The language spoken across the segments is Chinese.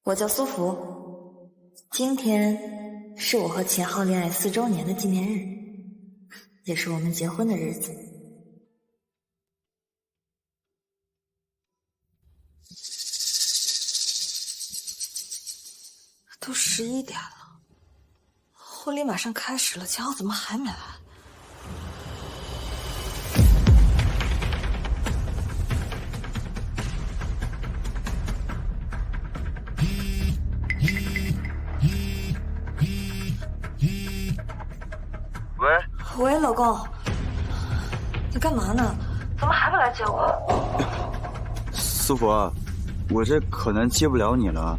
我叫苏福，今天是我和秦昊恋爱4周年的纪念日，也是我们结婚的日子。都11点了，婚礼马上开始了，秦昊怎么还没来？喂，老公，你干嘛呢？怎么还不来接我？苏福，我这可能接不了你了。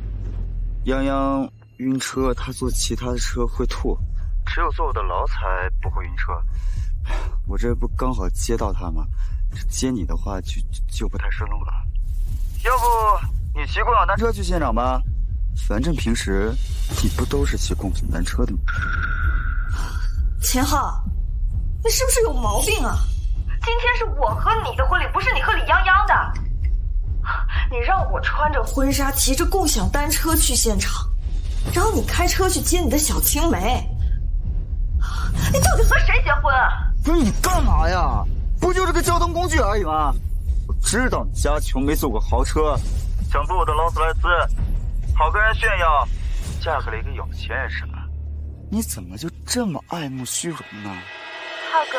泱泱晕车，他坐其他的车会吐，只有坐我的牢才不会晕车。我这不刚好接到他吗？接你的话就不太顺路了。要不你骑共享单车去现场吧？反正平时你不都是骑共享单车的吗？秦昊，你是不是有毛病啊？今天是我和你的婚礼，不是你和李泱泱的。你让我穿着婚纱骑着共享单车去现场，然后你开车去接你的小青梅，你到底和谁结婚啊？不是你干嘛呀？不就是个交通工具而已吗？我知道你家穷没坐过豪车，想坐我的劳斯莱斯，好跟人炫耀，嫁给了一个有钱人是吧？你怎么就这么爱慕虚荣呢？浩哥，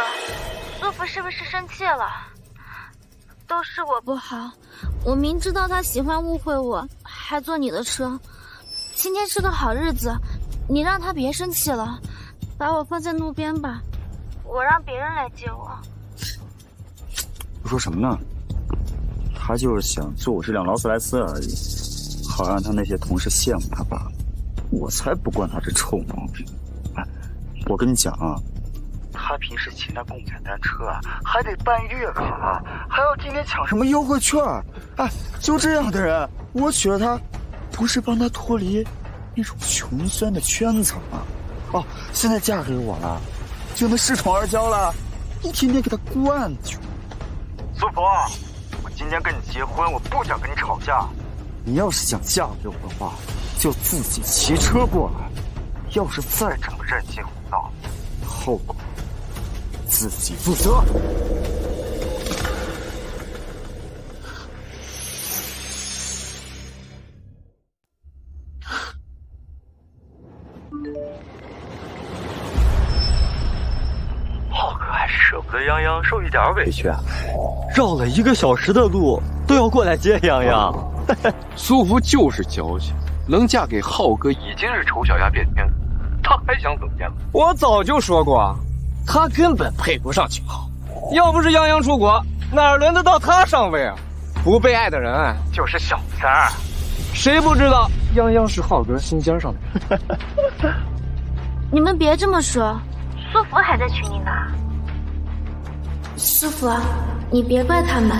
苏福是不是生气了？都是我不好，我明知道他喜欢误会我，还坐你的车。今天是个好日子，你让他别生气了，把我放在路边吧，我让别人来接我。我说什么呢？他就是想坐我这辆劳斯莱斯而已，好让他那些同事羡慕他罢了。我才不惯他这臭毛病。哎，我跟你讲啊，他平时骑那共享单车啊，还得办月卡，还要天天抢什么优惠券。哎，就这样的人，我娶了他，不是帮他脱离那种穷酸的圈子吗？哦，现在嫁给我了，就能恃宠而骄了，一天天给他惯去。苏福，我今天跟你结婚，我不想跟你吵架。你要是想嫁给我的话，就自己骑车过来。要是再这么任性胡闹，后果自己负责。浩哥还是舍不得泱泱受一点委屈啊，绕了1个小时的路都要过来接泱泱。苏福就是矫情，能嫁给浩哥已经是丑小鸭变天，他还想怎么样？我早就说过，他根本配不上秦昊。要不是泱泱出国，哪轮得到他上位啊？不被爱的人就是小三儿。谁不知道泱泱是浩哥心尖上的？你们别这么说，苏福还在群里呢。苏福，你别怪他们，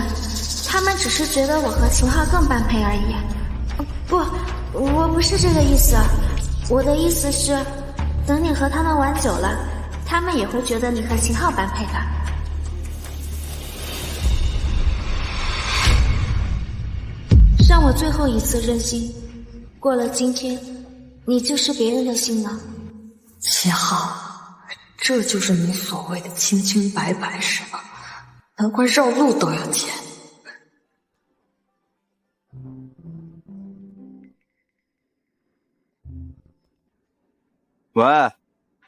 他们只是觉得我和秦昊更般配而已。不，我不是这个意思，我的意思是，等你和他们玩久了，他们也会觉得你和秦昊般配的。让我最后一次任性，过了今天，你就是别人的新郎。秦昊，这就是你所谓的清清白白是吗？难怪绕路都要钱。喂，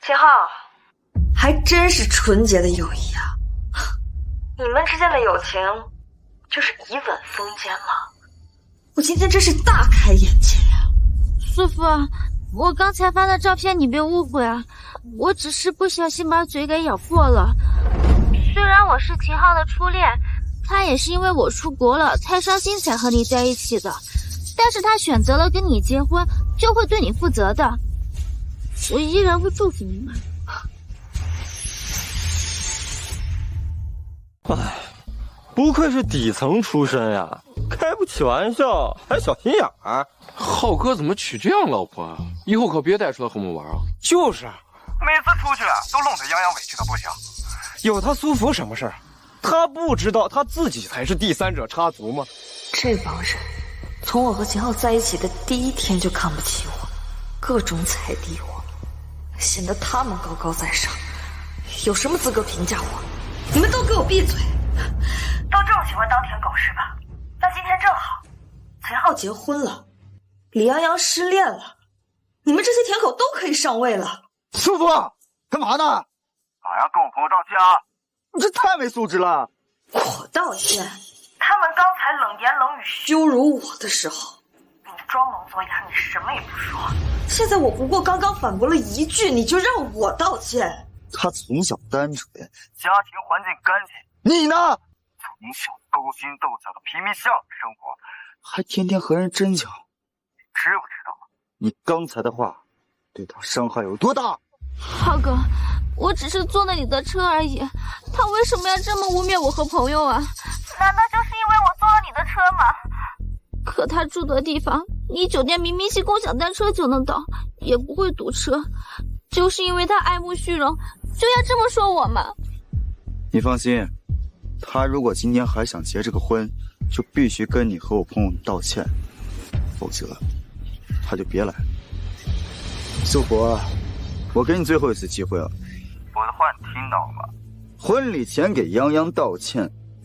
秦昊，还真是纯洁的友谊啊！你们之间的友情就是以吻封缄吗？我今天真是大开眼界呀！苏福，我刚才发的照片你别误会啊，我只是不小心把嘴给咬破了。虽然我是秦昊的初恋，他也是因为我出国了太伤心才和你在一起的，但是他选择了跟你结婚，就会对你负责的。我依然会祝福你们。唉，不愧是底层出身呀，开不起玩笑还小心眼儿。浩哥怎么娶这样老婆啊？以后可别带出来和我们玩啊！就是，每次出去都弄得泱泱委屈的不行。有他苏福什么事儿？他不知道他自己才是第三者插足吗？这帮人从我和秦昊在一起的第一天就看不起我，各种踩低我，显得他们高高在上，有什么资格评价我？你们都给我闭嘴！都这么喜欢当舔狗是吧？那今天正好，秦昊结婚了，李洋洋失恋了，你们这些舔狗都可以上位了。叔父，干嘛呢？马上跟我朋友道歉啊！你这太没素质了！我道歉？他们刚才冷言冷语羞辱我的时候，你装聋作哑，你什么也不说。现在我不过刚刚反驳了一句，你就让我道歉？他从小单纯，家庭环境干净，你呢？从小勾心斗角的皮皮巷生活，还天天和人争抢，你知不知道你刚才的话对他伤害有多大？浩哥，我只是坐了你的车而已，他为什么要这么污蔑我和朋友啊？难道就是因为我坐了你的车吗？可他住的地方离酒店明明是共享单车就能到，也不会堵车，就是因为他爱慕虚荣，就要这么说我吗？你放心，他如果今天还想结这个婚，就必须跟你和我朋友道歉，否则他就别来。素福，我给你最后一次机会了，我的话你听到了吗？婚礼前给泱泱道歉，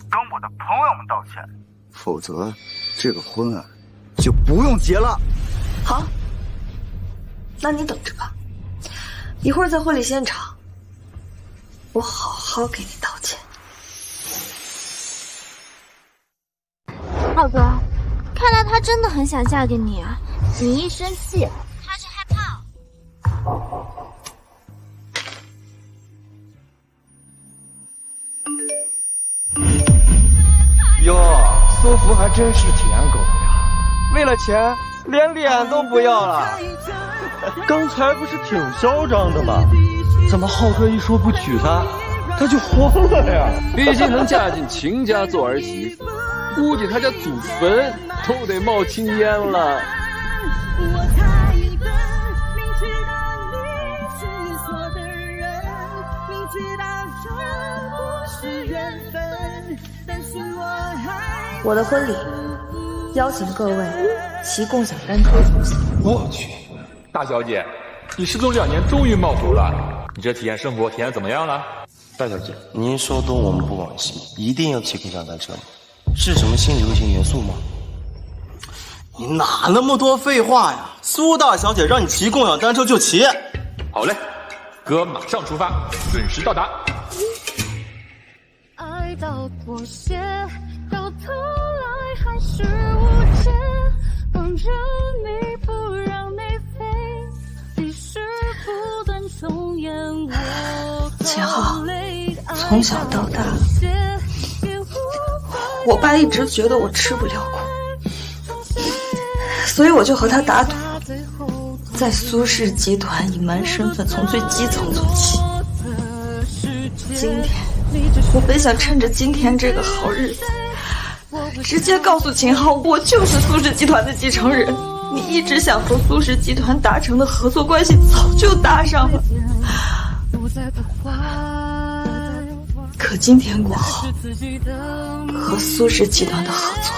跟我的朋友们道歉，否则这个婚啊就不用结了。好，那你等着吧，一会儿在婚礼现场，我好好给你道歉。浩哥，看来他真的很想嫁给你啊！你一生气，他就害怕。哟，苏福还真是舔狗呀！为了钱，连脸都不要了。刚才不是挺嚣张的吗？怎么浩哥一说不娶她，他就慌了呀？毕竟能嫁进秦家做儿媳妇，估计他家祖坟都得冒青烟了。我的婚礼，邀请各位骑共享单车出席。我去，大小姐，你失踪2年终于冒头了，你这体验生活体验怎么样了？大小姐，您说多我们不往心，一定要骑共享单车吗？是什么新流行元素吗？你哪那么多废话呀？苏大小姐让你骑共享单车就骑。好嘞，哥马上出发，准时到达。爱到妥协，到头来还是无解，绑着你不让你飞，历史不断重演我。秦昊，从小到大，我爸一直觉得我吃不了苦，所以我就和他打赌，在苏氏集团隐瞒身份，从最基层做起。今天，我本想趁着今天这个好日子，直接告诉秦昊，我就是苏氏集团的继承人。你一直想和苏氏集团达成的合作关系，早就搭上了。可今天过后，和苏氏集团的合作，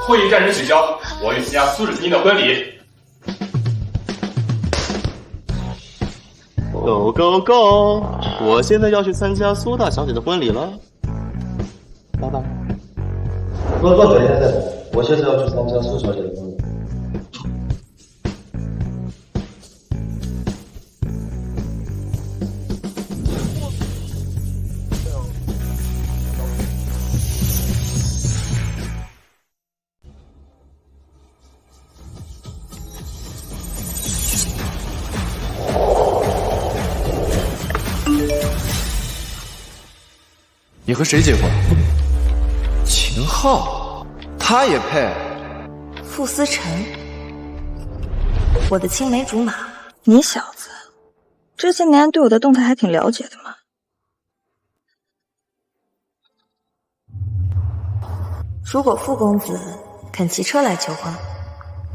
会议暂时取消，我与参加苏氏基因的婚礼。Go go go！ 我现在要去参加苏大小姐的婚礼了。拜拜。不，等一下，我现在要去参加苏小姐的婚礼。你和谁结婚？秦昊，他也配？傅思辰，我的青梅竹马。你小子这些年对我的动态还挺了解的嘛。如果傅公子肯骑车来求婚，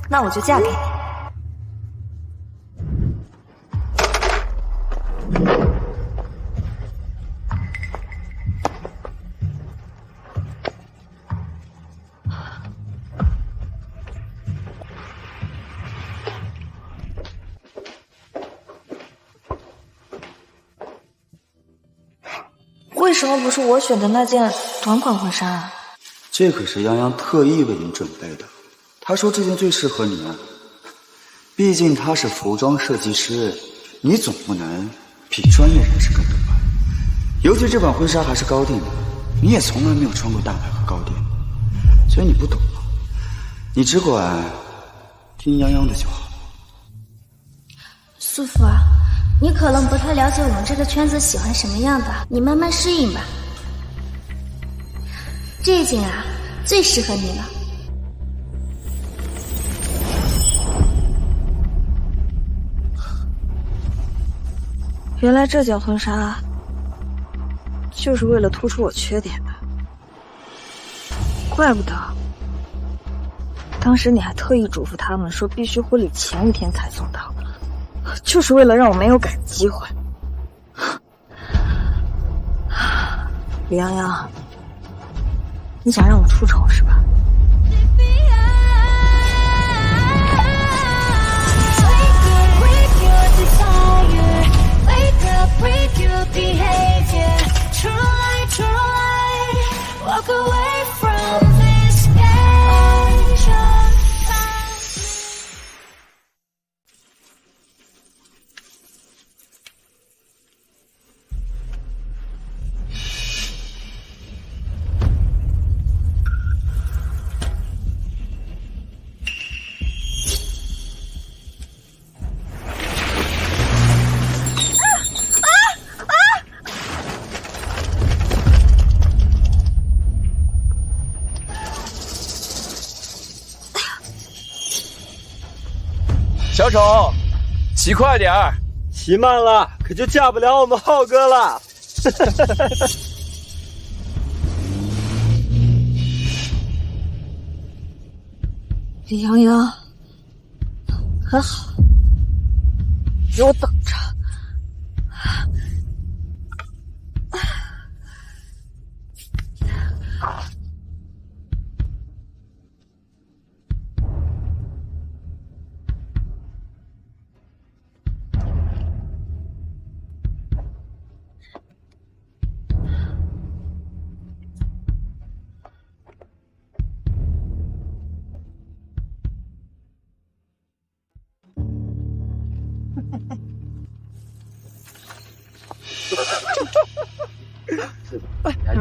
那我就嫁给你。为什么不是我选的那件短款婚纱啊？这可是泱泱特意为你准备的。他说这件最适合你啊，毕竟他是服装设计师，你总不能比专业人士更懂吧？尤其这款婚纱还是高定的，你也从来没有穿过大牌和高定，所以你不懂。你只管听泱泱的就好。苏福啊，你可能不太了解我们这个圈子喜欢什么样的，你慢慢适应吧。这件啊，最适合你了。原来这件婚纱就是为了突出我缺点的，怪不得当时你还特意嘱咐他们说必须婚礼前1天才送到，就是为了让我没有改的机会。李泱泱，你想让我出丑是吧？小丑，骑快点儿！骑慢了可就嫁不了我们浩哥了。李泱泱，很好，给我等着。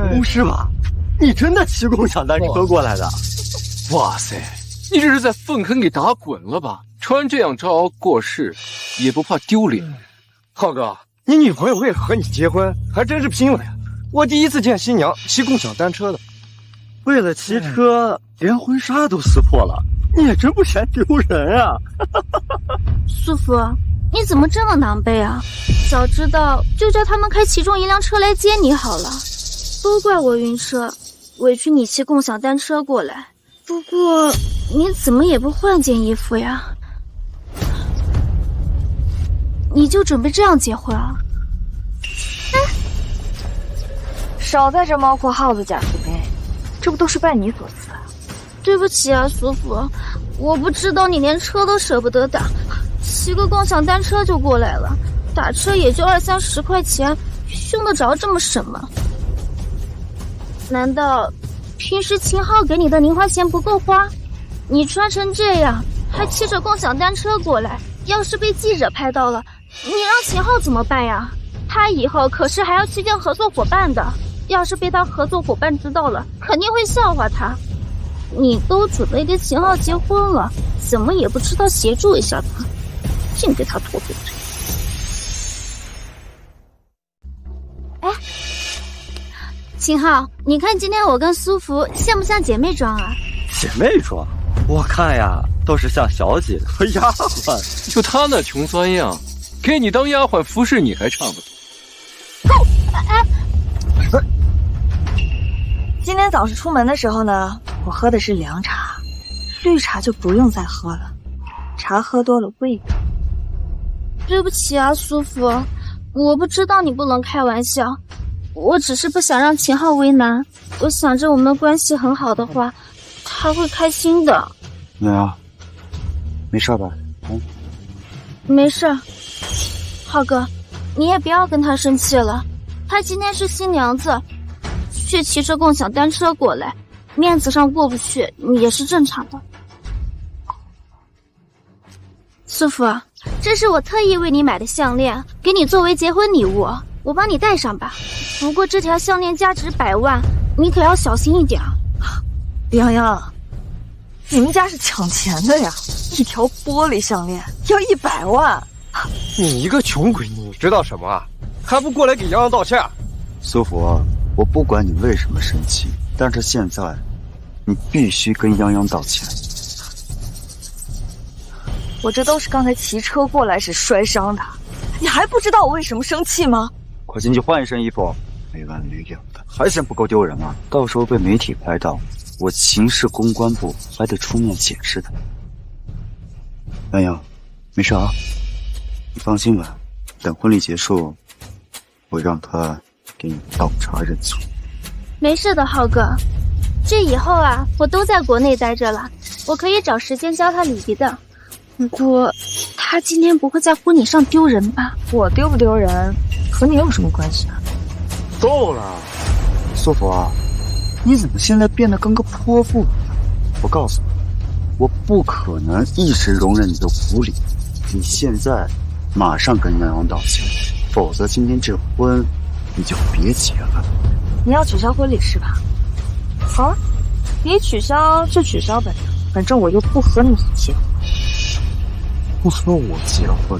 不是吧？你真的骑共享单车过来的？哇塞，你这是在粪坑给打滚了吧？穿这样招摇过市，也不怕丢脸？浩哥，你女朋友为了和你结婚，还真是拼了呀！我第一次见新娘骑共享单车的，为了骑车连婚纱都撕破了，你也真不嫌丢人啊！苏福，你怎么这么狼狈啊？早知道就叫他们开其中一辆车来接你好了。都怪我晕车，委屈你骑共享单车过来。不过你怎么也不换件衣服呀？你就准备这样结婚啊？少在这猫哭耗子假慈悲，这不都是拜你所赐啊？对不起啊，苏福，我不知道你连车都舍不得打，骑个共享单车就过来了，打车也就20-30块钱，用得着这么省吗？难道平时秦昊给你的零花钱不够花？你穿成这样，还骑着共享单车过来，要是被记者拍到了，你让秦昊怎么办呀？他以后可是还要去见合作伙伴的，要是被他合作伙伴知道了，肯定会笑话他。你都准备跟秦昊结婚了，怎么也不知道协助一下他，净给他拖后腿。哎，秦昊，你看今天我跟苏福像不像姐妹装啊？姐妹装？我看呀，都是像小姐和丫鬟。就她那穷酸样，给你当丫鬟服侍你还差不多。今天早上出门的时候呢，我喝的是凉茶，绿茶就不用再喝了，茶喝多了胃疼。对不起啊，苏父，我不知道你不能开玩笑，我只是不想让秦昊为难。我想着我们关系很好的话，他会开心的。没有，没事吧？没事。浩哥，你也不要跟他生气了。她今天是新娘子，却骑着共享单车过来，面子上过不去也是正常的。苏父，这是我特意为你买的项链，给你作为结婚礼物，我帮你戴上吧。不过这条项链价值100万，你可要小心一点啊。洋洋，你们家是抢钱的呀？一条玻璃项链要100万？你一个穷鬼，你知道什么啊？还不过来给洋洋道歉？苏福，我不管你为什么生气，但是现在你必须跟泱泱道歉。我这都是刚才骑车过来时摔伤的，你还不知道我为什么生气吗？快进去换一身衣服，没完没了的，还嫌不够丢人吗？到时候被媒体拍到，我秦氏公关部还得出面解释的。泱泱，没事啊，你放心吧，等婚礼结束，我让他给你倒茶认错。没事的，浩哥，这以后啊，我都在国内待着了，我可以找时间教他礼仪的。不过，他今天不会在婚礼上丢人吧？我丢不丢人，和你有什么关系啊？够了，苏福啊，你怎么现在变得跟个泼妇一样？我告诉你，我不可能一直容忍你的无理。你现在马上跟洋洋道歉，否则今天这婚你就别结了。你要取消婚礼是吧？好啊，你取消就取消呗，反正我又不和你结婚。不和我结婚，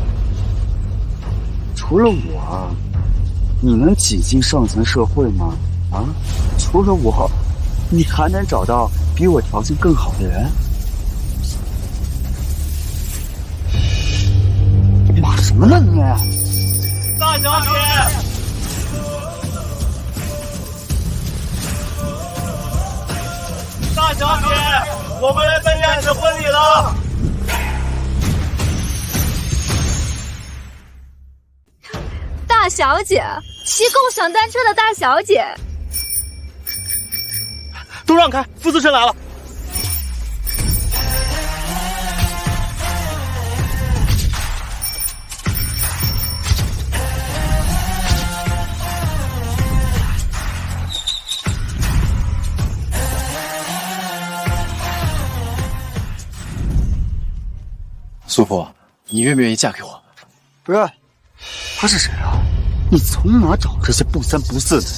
除了我，你能挤进上层社会吗？啊，除了我，你还能找到比我条件更好的人？骂什么呢你？大小姐，大小姐，我们来参加你的婚礼了。大小姐，骑共享单车的大小姐，都让开，副司晨来了。苏福，你愿不愿意嫁给我？不是，他是谁啊？你从哪找这些不三不四的人？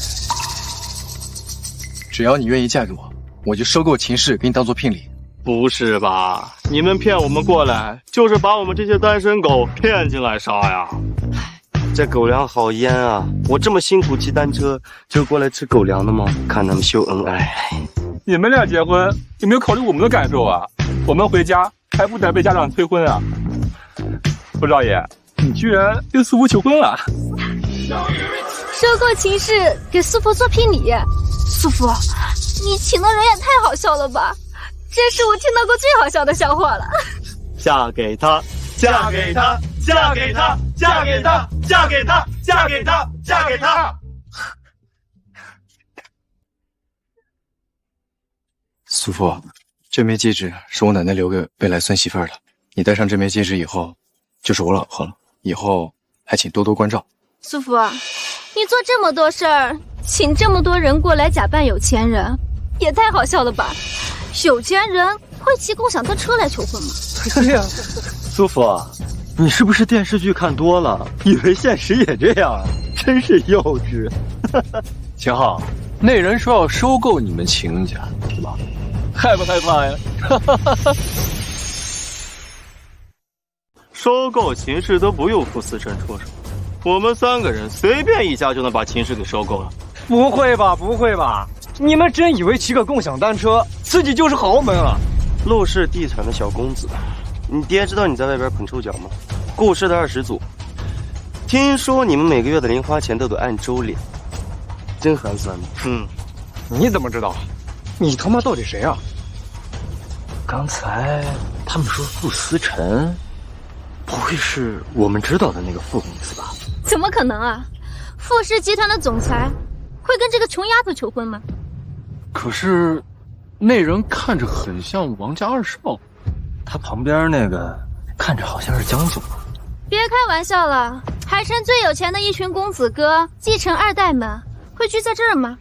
只要你愿意嫁给我，我就收购秦氏，给你当做聘礼。不是吧？你们骗我们过来，就是把我们这些单身狗骗进来杀呀？这狗粮好腌啊！我这么辛苦骑单车，就过来吃狗粮的吗？看他们秀恩爱。你们俩结婚有没有考虑我们的感受啊？我们回家还不得被家长催婚啊？傅少爷，你居然跟苏福求婚了？收购秦氏给苏福做聘礼。苏福，你请的人也太好笑了吧！这是我听到过最好笑的笑话了。嫁给他，嫁给他，嫁给他，嫁给他，嫁给他，嫁给他，嫁给他。苏福，这枚戒指是我奶奶留给未来孙媳妇儿的，你戴上这枚戒指以后，就是我老婆了。以后还请多多关照。苏福，你做这么多事儿，请这么多人过来假扮有钱人，也太好笑了吧？有钱人会骑共享单车来求婚吗？对呀，苏福，你是不是电视剧看多了，以为现实也这样啊？真是幼稚。秦昊，那人说要收购你们秦家，对吧？害不害怕呀？收购秦氏都不用傅思辰出手，我们3个人随便一家就能把秦氏给收购了。不会吧，不会吧？你们真以为骑个共享单车自己就是豪门啊？陆氏地产的小公子，你爹知道你在外边捧臭脚吗？顾氏的2始祖，听说你们每个月的零花钱都得按周领，真寒酸。你怎么知道？你他妈到底谁啊？刚才他们说傅思辰，不会是我们知道的那个傅公子吧？怎么可能啊？傅氏集团的总裁会跟这个穷丫头求婚吗？可是，那人看着很像王家二少，他旁边那个看着好像是江总。别开玩笑了，海城最有钱的一群公子哥、继承二代们会聚在这儿吗？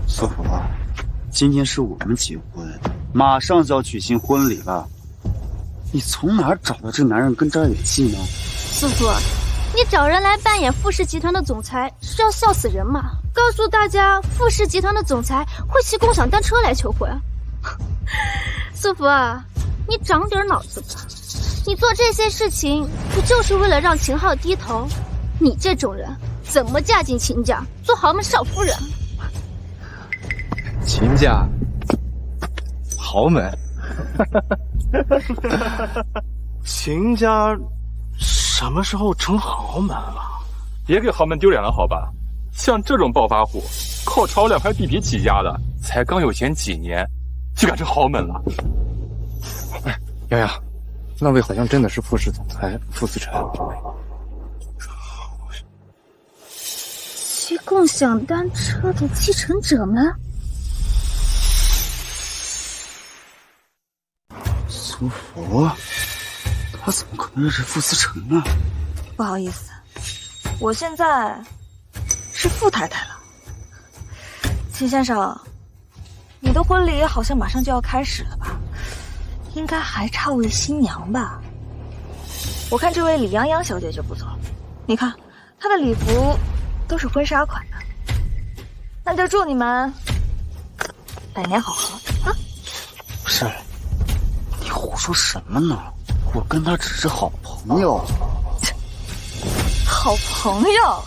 苏福，今天是我们结婚，马上就要举行婚礼了，你从哪儿找到这男人跟这儿演戏呢？苏福，你找人来扮演傅氏集团的总裁是要笑死人吗？告诉大家，傅氏集团的总裁会骑共享单车来求婚。苏福啊，你长点脑子吧！你做这些事情不就是为了让秦昊低头？你这种人怎么嫁进秦家做豪门少夫人？秦家豪门，秦家什么时候成豪门了？别给豪门丢脸了，好吧？像这种暴发户，靠炒2块地皮起家的，才刚有钱几年，就敢成豪门了。哎，洋洋，那位好像真的是傅氏总裁傅思辰。骑共享单车的继承者们？苏福，他怎么可能认识傅思辰呢？不好意思，我现在是傅太太了。秦先生，你的婚礼好像马上就要开始了吧？应该还差位新娘吧？我看这位李泱泱小姐就不错，你看她的礼服都是婚纱款的。那就祝你们百年好合啊！不是，你胡说什么呢？我跟他只是好朋友。好朋友？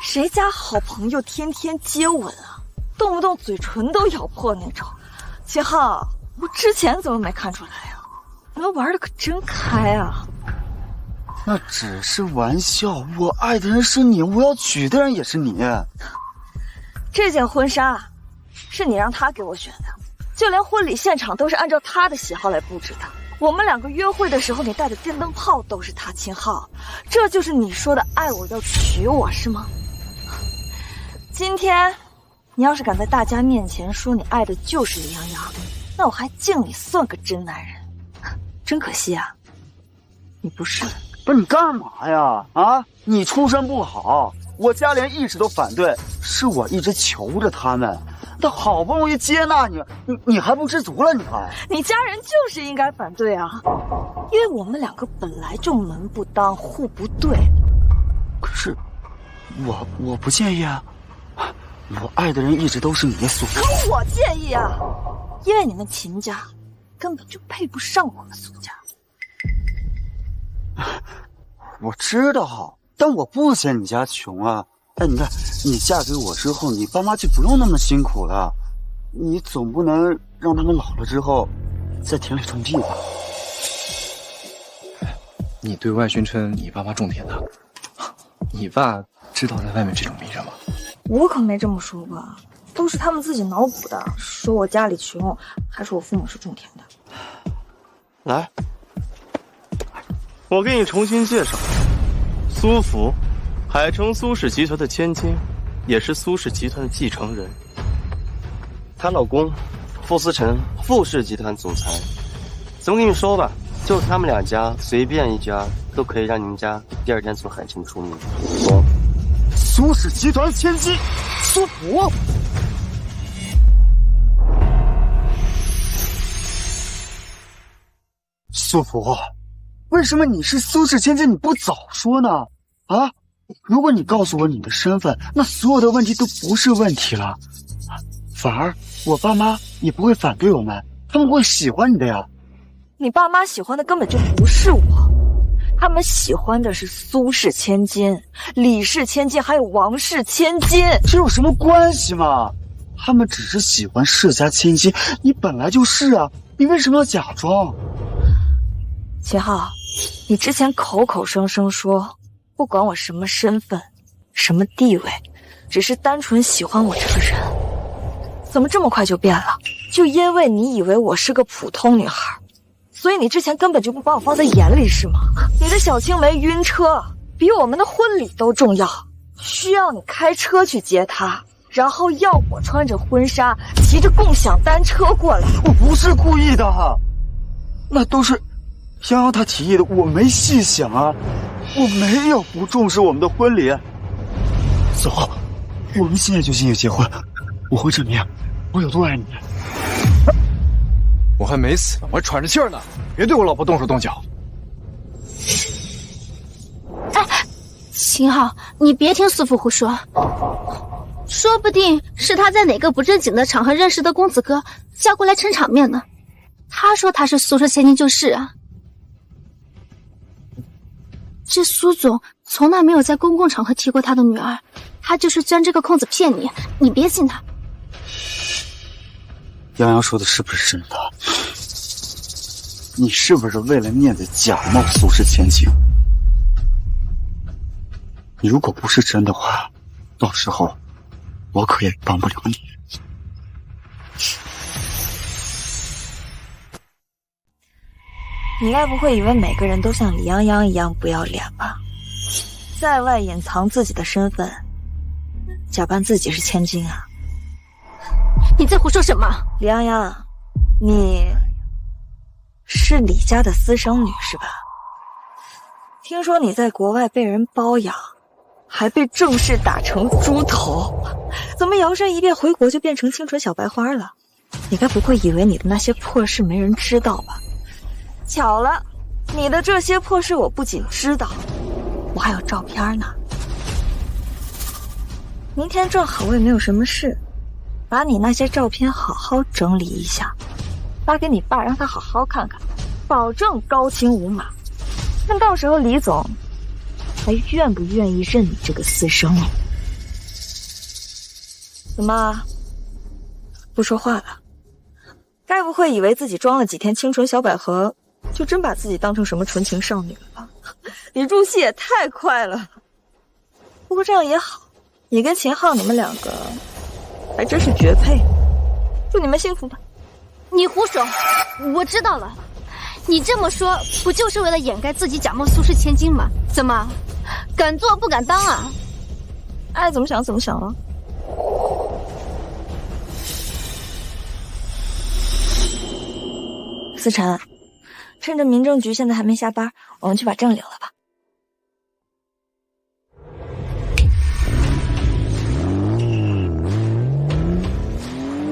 谁家好朋友天天接吻啊？动不动嘴唇都咬破那种。秦昊，我之前怎么没看出来啊？你们玩的可真开啊！那只是玩笑，我爱的人是你，我要娶的人也是你。这件婚纱是你让他给我选的，就连婚礼现场都是按照他的喜好来布置的。我们2个约会的时候，你带的电灯泡都是他。秦昊，这就是你说的爱我要娶我是吗？今天你要是敢在大家面前说你爱的就是李泱泱，那我还敬你算个真男人。真可惜啊，你不是。不是你干嘛呀？啊，你出身不好，我家连一直都反对，是我一直求着他们，他好不容易接纳你，你还不知足了？你还，你家人就是应该反对啊，因为我们2个本来就门不当户不对。可是我不介意啊，我爱的人一直都是你苏。可我介意啊，因为你们秦家根本就配不上我们苏家。我知道，但我不嫌你家穷啊。但你看，你嫁给我之后，你爸妈就不用那么辛苦了。你总不能让他们老了之后在田里种地吧？你对外宣称你爸妈种田的，你爸知道在外面这种名人吗？我可没这么说吧，都是他们自己脑补的，说我家里穷，还说我父母是种田的。来，我给你重新介绍，苏福，海城苏氏集团的千金，也是苏氏集团的继承人。她老公傅思辰，傅氏集团总裁。怎么跟你说吧，就他们2家，随便一家都可以让你们家第2天从海城出名。懂？苏氏集团千金苏福。苏福，为什么你是苏氏千金你不早说呢？啊，如果你告诉我你的身份，那所有的问题都不是问题了，反而我爸妈也不会反对我们，他们会喜欢你的呀。你爸妈喜欢的根本就不是我，他们喜欢的是苏氏千金、李氏千金还有王氏千金。这有什么关系吗？他们只是喜欢世家千金，你本来就是啊，你为什么要假装？秦昊，你之前口口声声说不管我什么身份、什么地位，只是单纯喜欢我这个人，怎么这么快就变了？就因为你以为我是个普通女孩，所以你之前根本就不把我放在眼里是吗？你的小青梅晕车比我们的婚礼都重要，需要你开车去接她，然后要我穿着婚纱骑着共享单车过来。我不是故意的，那都是洋洋他提议的，我没细想啊，我没有不重视我们的婚礼。走，我们现在就进去结婚，我会证明我有多爱你。我还没死，我还喘着气儿呢，别对我老婆动手动脚。哎，秦昊，你别听苏父胡说，说不定是他在哪个不正经的场合认识的公子哥叫过来撑场面呢。他说他是苏氏千金就是啊。这苏总从来没有在公共场合提过他的女儿，他就是钻这个空子骗你，你别信他。洋洋说的是不是真的？你是不是为了面子假冒苏氏千金？如果不是真的话，到时候我可也帮不了你。你该不会以为每个人都像李泱泱一样不要脸吧？在外隐藏自己的身份，假扮自己是千金啊？你在胡说什么？李泱泱，你是李家的私生女是吧？听说你在国外被人包养，还被正式打成猪头，怎么摇身一变回国就变成清纯小白花了？你该不会以为你的那些破事没人知道吧？巧了，你的这些破事我不仅知道，我还有照片呢。明天正好我也没有什么事，把你那些照片好好整理一下，发给你爸让他好好看看，保证高清无码。看到时候李总还愿不愿意认你这个私生女？怎么不说话了？该不会以为自己装了几天清纯小百合就真把自己当成什么纯情少女了吧？你入戏也太快了。不过这样也好，你跟秦昊你们两个还真是绝配，祝你们幸福吧。你胡说，我知道了。你这么说不就是为了掩盖自己假冒苏氏千金吗？怎么敢做不敢当啊？爱怎么想怎么想了。思辰，趁着民政局现在还没下班，我们去把证领了吧。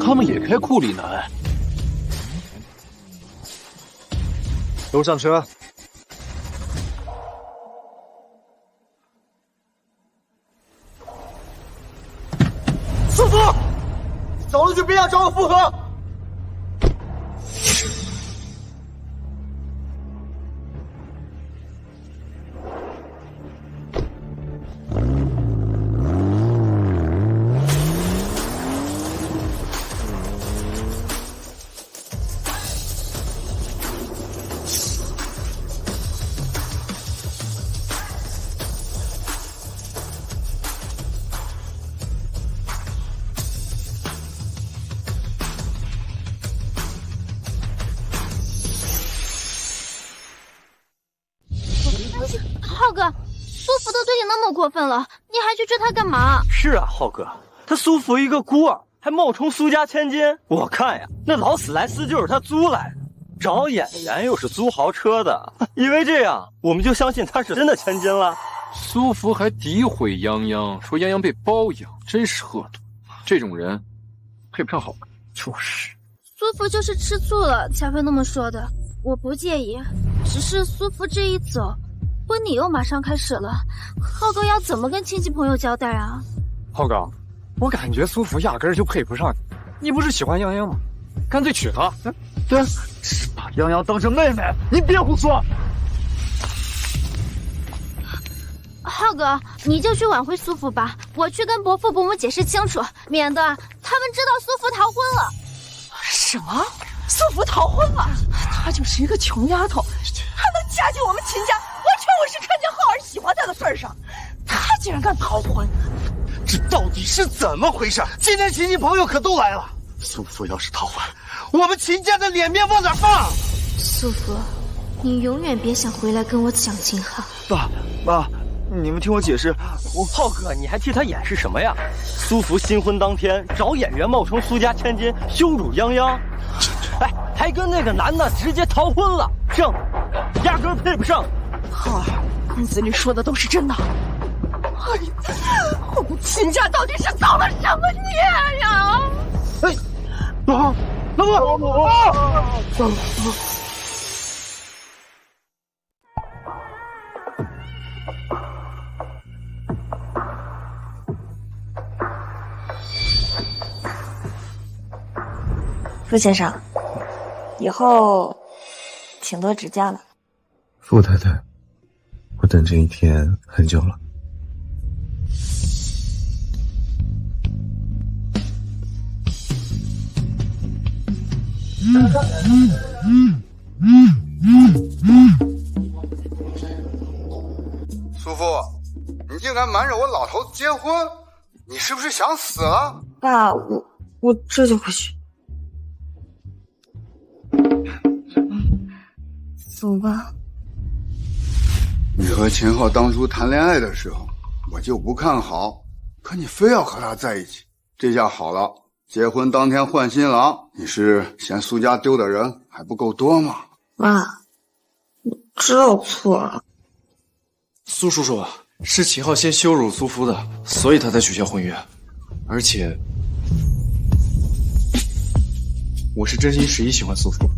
他们也开库里南，都上车。苏父，走了就别想找我复合。浩哥，苏福都对你那么过分了，你还去追他干嘛？是啊，浩哥，他苏福一个孤儿，还冒充苏家千金，我看呀，那劳斯莱斯就是他租来的，找演员又是租豪车的，以为这样我们就相信他是真的千金了。苏福还诋毁泱泱，说泱泱被包养，真是恶毒。这种人配不上浩哥。就是，苏福就是吃醋了才会那么说的，我不介意，只是苏福这一走，婚礼又马上开始了，浩哥要怎么跟亲戚朋友交代啊？浩哥，我感觉苏福压根儿就配不上你，你不是喜欢泱泱吗？干脆娶她。对啊，只把泱泱当成妹妹，你别胡说。浩哥，你就去挽回苏福吧，我去跟伯父伯母解释清楚，免得他们知道苏福逃婚了。什么？苏福逃婚了？她就是一个穷丫头，她能嫁进我们秦家，完全我是看见浩儿喜欢她的份上，她竟然敢逃婚！这到底是怎么回事？今天亲戚朋友可都来了，苏父要是逃回，我们秦家的脸面往哪放？苏父，你永远别想回来跟我抢秦昊。爸妈，你们听我解释。浩哥，你还替他掩饰什么呀？苏福新婚当天找演员冒充苏家千金，羞辱泱泱，哎，还跟那个男的直接逃婚了，这样压根配不上。浩儿，公子里说的都是真的。哎呀，我们秦家到底是造了什么孽呀？哎，老婆，傅先生，以后请多指教了。傅太太，我等这一天很久了。苏父，你竟然瞒着我老头子结婚，你是不是想死了？爸，我这就回去。走吧。你和秦昊当初谈恋爱的时候，我就不看好，可你非要和他在一起，这下好了，结婚当天换新郎，你是嫌苏家丢的人还不够多吗？妈，我知道错了。苏叔叔，是秦昊先羞辱苏夫的，所以他才取消婚约。而且，我是真心实意喜欢苏夫，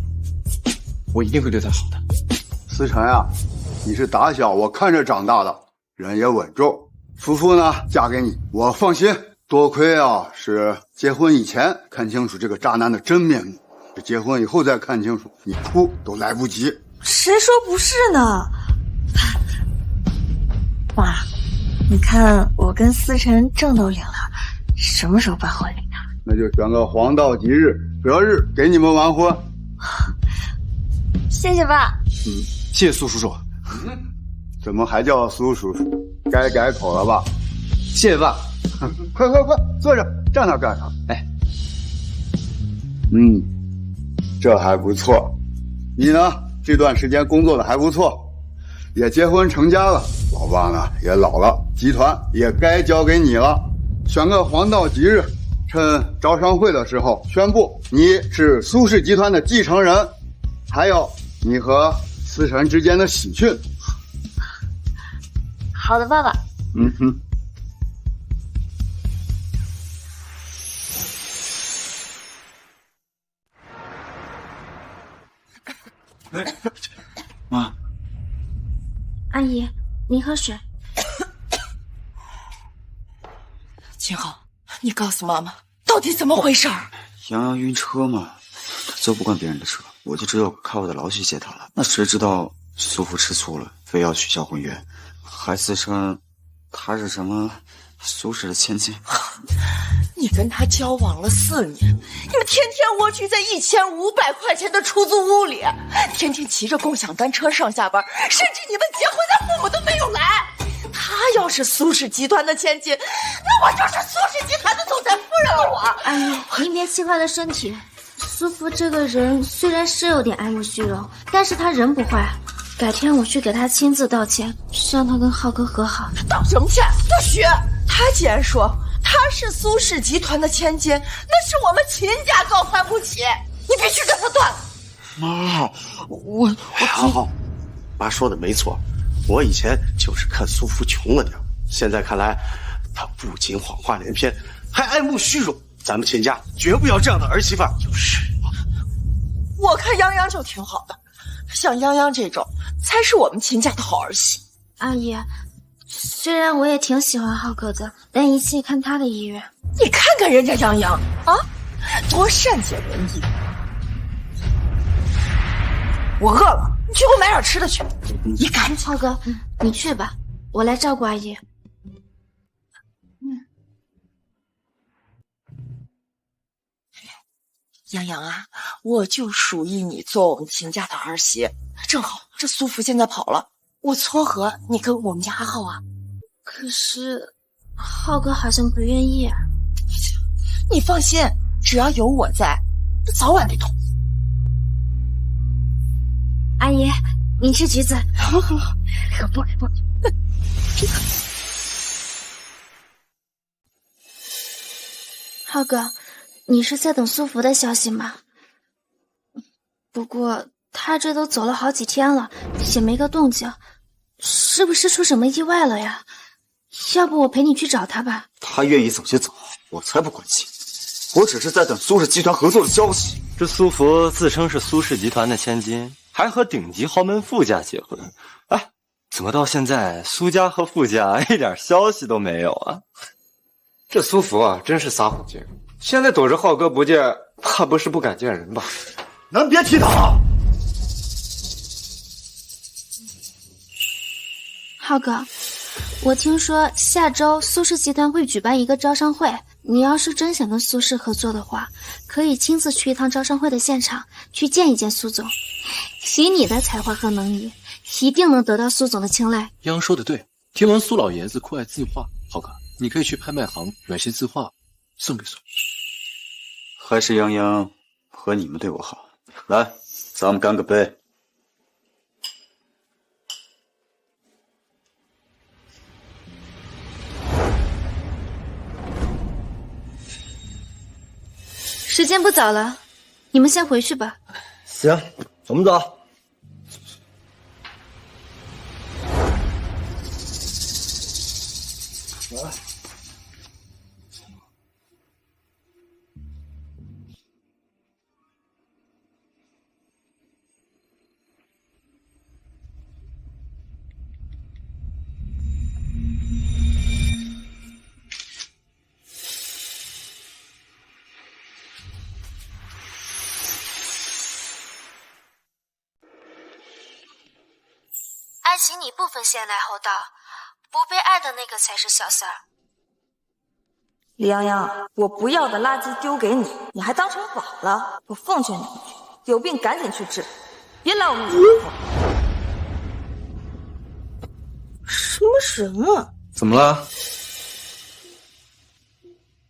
我一定会对他好的。思辰啊，你是打小我看着长大的，人也稳重。夫妇呢，嫁给你，我放心。多亏啊，是结婚以前看清楚这个渣男的真面目，是结婚以后再看清楚，你哭都来不及。谁说不是呢？爸，你看我跟思辰证都领了，什么时候办婚礼啊？那就选个黄道吉日，择日给你们完婚。谢谢爸。谢谢苏叔叔。怎么还叫苏叔叔？该改口了吧？谢谢爸。快，坐着，站那干啥？哎，这还不错。你呢？这段时间工作的还不错，也结婚成家了。老爸呢也老了，集团也该交给你了。选个黄道吉日，趁招商会的时候宣布你是苏氏集团的继承人，还有你和思辰之间的喜讯。好的，爸爸。妈，阿姨，您喝水。秦昊，你告诉妈妈到底怎么回事？杨洋晕车嘛，他坐不惯别人的车，我就只有靠我的劳去接他了。那谁知道苏父吃醋了，非要取消婚约，还自称他是什么苏氏的千金。你跟他交往了4年，你们天天蜗居在1500块钱的出租屋里，天天骑着共享单车上下班，甚至你们结婚的父母都没有来。他要是苏氏集团的千金，那我就是苏氏集团的总裁夫人了。我，阿姨，您别气坏了身体。苏福这个人虽然是有点爱慕虚荣，但是他人不坏。改天我去给他亲自道歉，让他跟浩哥和好。道什么歉？不许！他既然说他是苏氏集团的千金，那是我们秦家高攀不起，你必须跟他断了。妈，我好，妈说的没错，我以前就是看苏福穷了点，现在看来他不仅谎话连篇，还爱慕虚荣。咱们秦家绝不要这样的儿媳妇。就是，我看泱泱就挺好的，像泱泱这种才是我们秦家的好儿媳。阿姨，虽然我也挺喜欢浩哥的，但一切看他的意愿。你看看人家泱泱啊，多善解人意。我饿了，你去给我买点吃的去。你赶紧，浩哥，你去吧，我来照顾阿姨。泱泱啊，我就属意你做我们秦家的儿媳，正好这苏福现在跑了，我撮合你跟我们家阿浩啊。可是浩哥好像不愿意啊。你放心，只要有我在，这早晚得痛。阿姨，你吃橘子。不。浩哥，你是在等苏福的消息吗？不过他这都走了好几天了，也没个动静，是不是出什么意外了呀？要不我陪你去找他吧。他愿意走就走，我才不关心。我只是在等苏氏集团合作的消息。这苏福自称是苏氏集团的千金，还和顶级豪门富家结婚。哎，怎么到现在苏家和富家一点消息都没有啊？这苏福啊，真是撒谎精！现在躲着浩哥不见，怕不是不敢见人吧？能别提他了？浩哥，我听说下周苏氏集团会举办一个招商会，你要是真想跟苏氏合作的话，可以亲自去一趟招商会的现场，去见一见苏总。以你的才华和能力，一定能得到苏总的青睐。央说的对，听闻苏老爷子酷爱字画，浩哥，你可以去拍卖行买些字画送给苏。还是泱泱和你们对我好。来，咱们干个杯。时间不早了，你们先回去吧。行，我们走。来。爱情你不分先来后到，不被爱的那个才是小三儿。李泱泱，我不要的垃圾丢给你，你还当成宝了。我奉劝你一句，有病赶紧去治，别来我面前胡闹。什么？怎么了？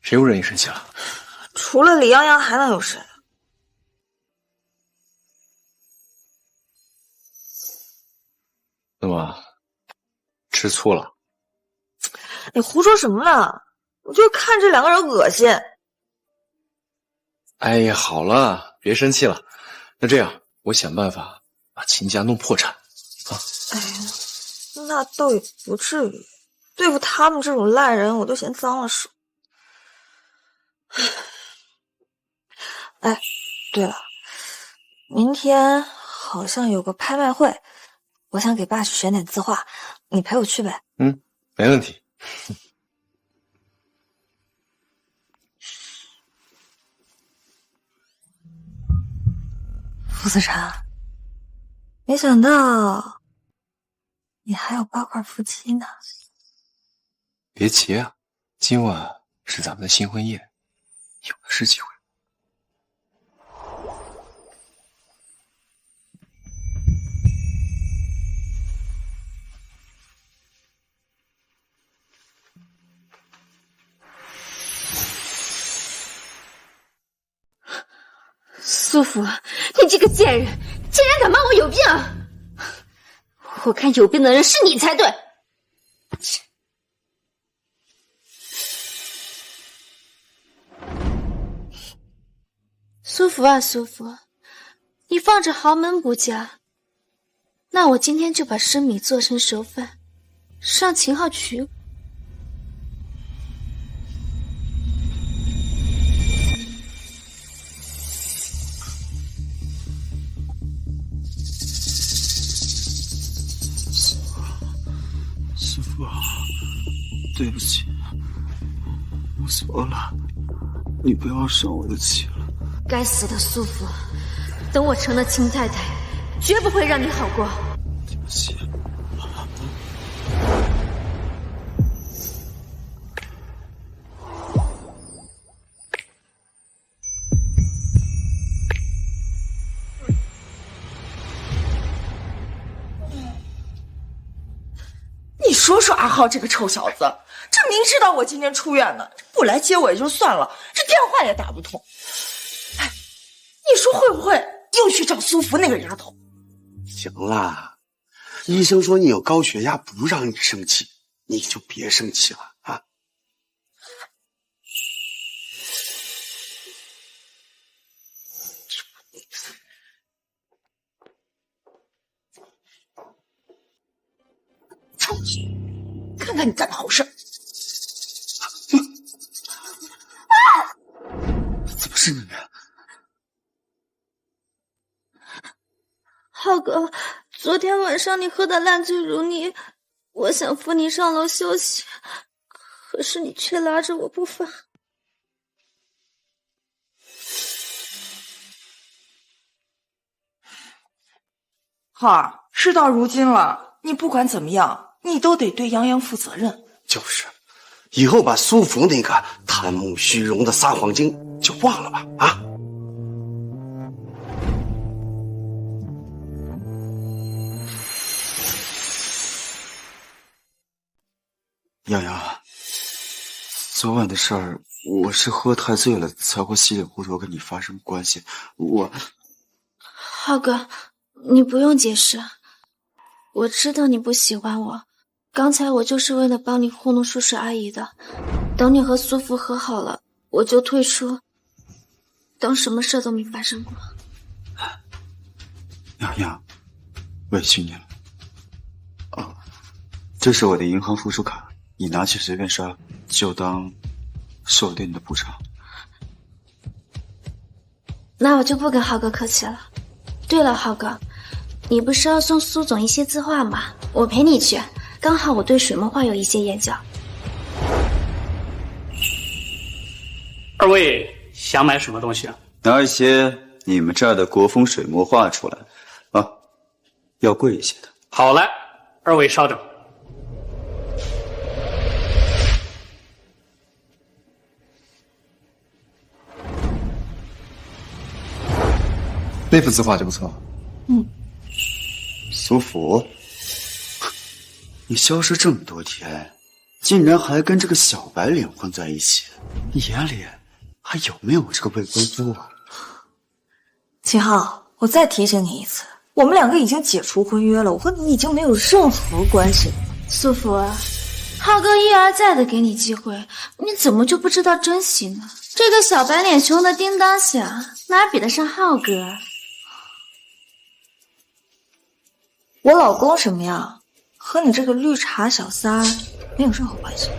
谁又惹你生气了？除了李泱泱还能有谁？怎么吃醋了？你胡说什么呢？我就看这两个人恶心。哎呀，好了，别生气了。那这样，我想办法把秦家弄破产啊！哎呀，那倒也不至于。对付他们这种烂人，我都嫌脏了手。哎，对了，明天好像有个拍卖会，我想给爸去选点字画，你陪我去呗。嗯，没问题。傅子辰，没想到你还有8块腹肌呢。别急啊，今晚是咱们的新婚夜，有的是机会。苏福，你这个贱人，竟然敢骂我有病！我看有病的人是你才对。苏福啊，苏福，你放着豪门不嫁，那我今天就把生米做成熟饭，让秦昊娶我。师傅，对不起，我错了，你不要生我的气了。该死的苏福，等我成了秦太太，绝不会让你好过。对不起。说说阿浩这个臭小子，这明知道我今天出院呢，不来接我也就算了，这电话也打不通。哎，你说会不会又去找苏福那个丫头？行了，医生说你有高血压，不让你生气，你就别生气了啊。臭气！看看你干的好事！怎么是你？浩哥，昨天晚上你喝得烂醉如泥，我想扶你上楼休息，可是你却拉着我不放。浩儿，事到如今了，你不管怎么样，你都得对泱泱负责任。就是，以后把苏福那个贪慕虚荣的撒谎精就忘了吧啊！洋洋，昨晚的事儿，我是喝太醉了才会稀里糊涂跟你发生关系。浩哥，你不用解释，我知道你不喜欢我，刚才我就是为了帮你糊弄叔叔阿姨的。等你和苏福和好了，我就退出，当什么事都没发生过。洋洋，委屈你了。哦，这是我的银行附属卡。你拿去随便刷，就当是我对你的补偿。那我就不跟浩哥客气了。对了，浩哥，你不是要送苏总一些字画吗？我陪你去，刚好我对水墨画有一些研究。二位想买什么东西啊？拿一些你们这儿的国风水墨画出来啊，要贵一些的。好嘞，二位稍等。那幅字画就不错。苏福，你消失这么多天，竟然还跟这个小白脸混在一起，你眼里还有没有这个未婚夫啊？秦昊，我再提醒你一次，我们两个已经解除婚约了，我和你已经没有任何关系了。苏福，浩哥一而再的给你机会，你怎么就不知道珍惜呢？这个小白脸穷的叮当响，哪比得上浩哥？我老公什么样，和你这个绿茶小三没有任何关系。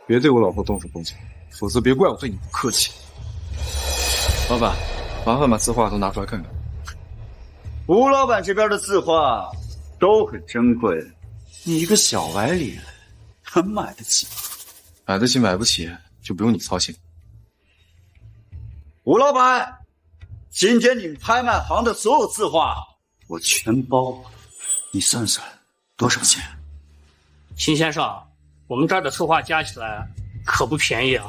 别对我老婆动手动脚，否则别怪我对你不客气。老板，麻烦把字画都拿出来看看。吴老板这边的字画都很珍贵，你一个小白脸还买得起？买得起买不起就不用你操心。吴老板，今天你们拍卖行的所有字画我全包，你算算多少钱？秦先生，我们这儿的字画加起来可不便宜啊。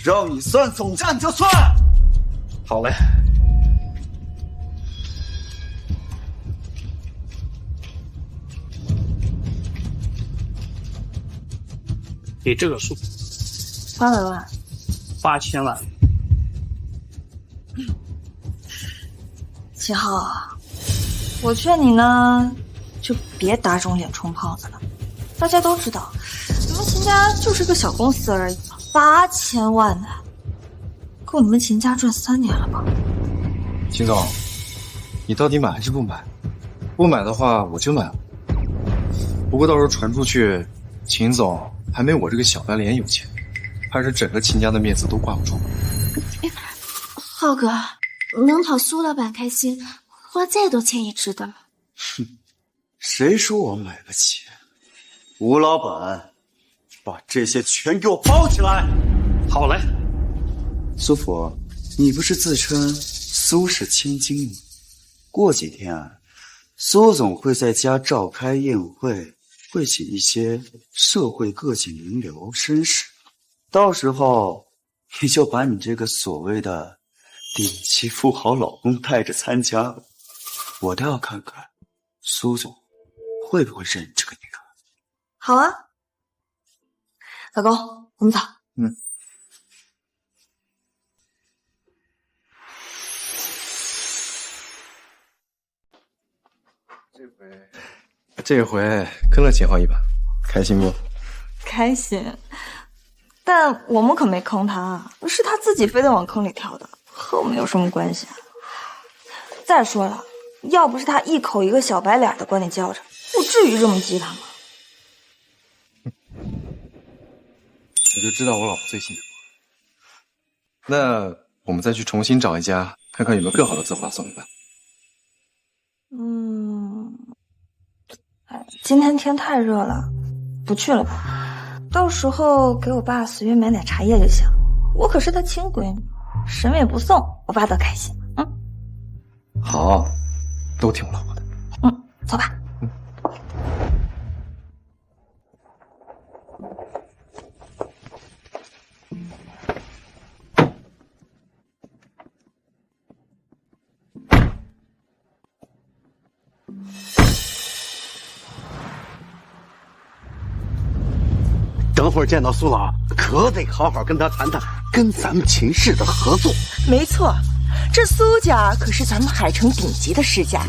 让你算总价你就算。好嘞。给这个数800万，8000万。秦昊，我劝你呢，就别打肿脸充胖子了。大家都知道，你们秦家就是个小公司而已，8000万呢，够你们秦家赚3年了吧？秦总，你到底买还是不买？不买的话，我就买了。不过到时候传出去，秦总还没我这个小白脸有钱，怕是整个秦家的面子都挂不住。浩哥，能讨苏老板开心，花再多钱也值得。哼，谁说我买不起？吴老板，把这些全给我包起来。好嘞。苏福，你不是自称苏氏千金吗？过几天啊，苏总会在家召开宴会，会请一些社会各界名流绅士，到时候你就把你这个所谓的顶级富豪老公带着参加了。我倒要看看苏总会不会认这个女人。好啊，老公，我们走。这回跟了秦昊一把，开心不？开心，但我们可没坑他，是他自己非得往坑里跳的，和我们有什么关系啊？再说了，要不是他一口一个小白脸的管你叫着，不至于这么激他吗？我就知道我老婆最信任我。那我们再去重新找一家，看看有没有更好的策划送一半。今天天太热了，不去了吧？到时候给我爸随便买点茶叶就行。我可是他亲闺女，什么也不送，我爸多开心。好，都听我老婆的。走吧。等会儿见到苏老，可得好好跟他谈谈跟咱们秦氏的合作。没错，这苏家可是咱们海城顶级的世家，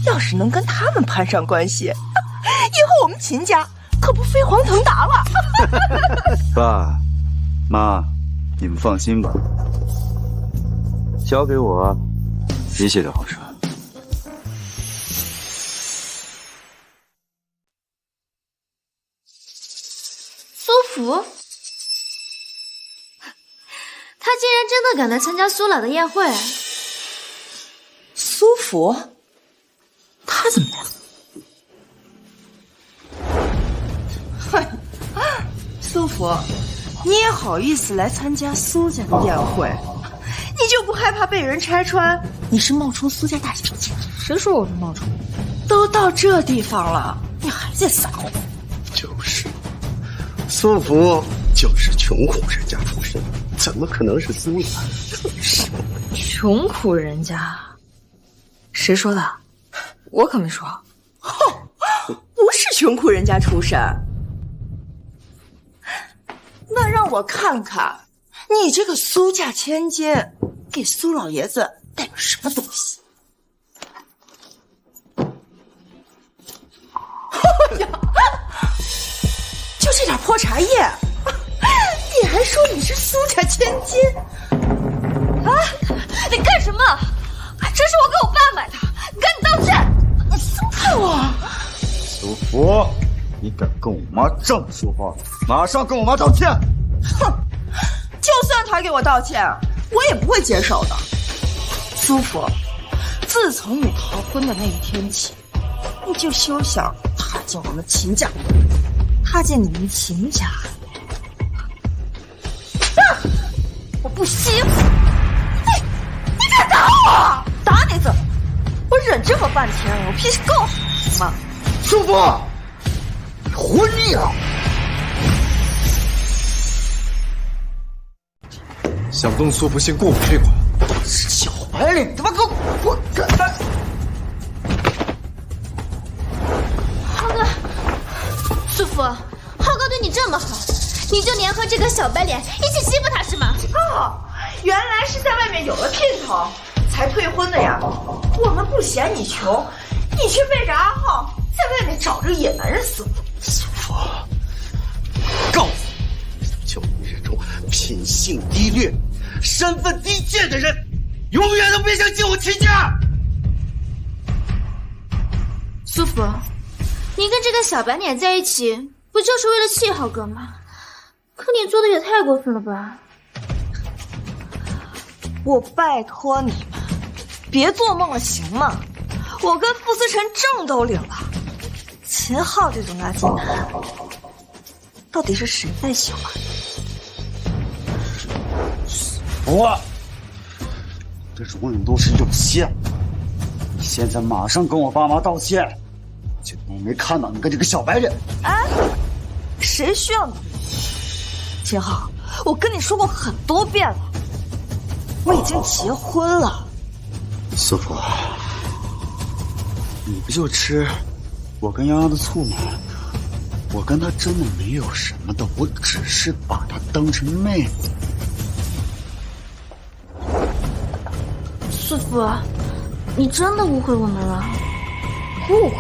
要是能跟他们攀上关系，以后我们秦家可不飞黄腾达了。爸妈，你们放心吧，交给我，一切都好说。苏福，他竟然真的赶来参加苏老的宴会。苏福，他怎么了？嗨，苏福，你也好意思来参加苏家的宴会？你就不害怕被人拆穿你是冒充苏家大小姐？谁说我是冒充？都到这地方了，你还在撒谎？就是。苏福就是穷苦人家出身，怎么可能是苏家？是穷苦人家，谁说的？我可没说。不是穷苦人家出身。那让我看看，你这个苏家千金，给苏老爷子带了什么东西？就这点破茶叶，你还说你是苏家千金？啊！你干什么？这是我给我爸买的，你赶紧道歉！你松开我！苏福，你敢跟我妈这么说话，马上跟我妈道歉！哼，就算他给我道歉，我也不会接受的。苏福，自从你逃婚的那一天起，你就休想踏进我们秦家。踏进你们秦家，我不稀罕你敢打我？打你怎么？我忍这么半天了，我脾气够好吗？苏福，你活腻了！想动苏福，先过我这关。是小白脸，你他妈给我滚蛋！浩哥，苏福，浩哥对你这么好，你就联合这个小白脸一起欺负他是吗？哦，原来是在外面有了姘头才退婚的呀！我们不嫌你穷，你却背着阿浩在外面找着野男人厮混。苏福，告诉你，就你这种品性低劣、身份低贱的人，永远都别想进我秦家！苏福，你跟这个小白脸在一起，不就是为了气浩哥吗？可你做的也太过分了吧！我拜托你们，别做梦了，行吗？我跟傅思辰证都领了，秦昊这种垃圾男，到底是谁在喜欢？我这永远都是有限。你现在马上跟我爸妈道歉，就当没看到你跟这个小白脸。哎，谁需要你？秦昊，我跟你说过很多遍了，我已经结婚了。苏福，你不就吃我跟洋洋的醋吗？我跟她真的没有什么的，我只是把她当成妹子。素芙，你真的误会我们了。误会？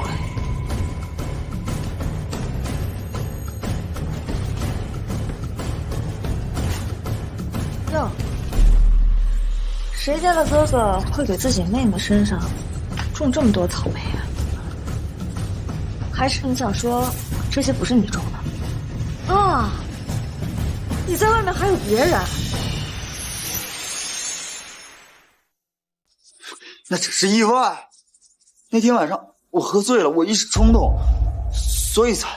哟，谁家的哥哥会给自己妹妹身上种这么多草莓啊？还是你想说这些不是你种的？啊，你在外面还有别人？那只是意外。那天晚上我喝醉了，我一时冲动，所以才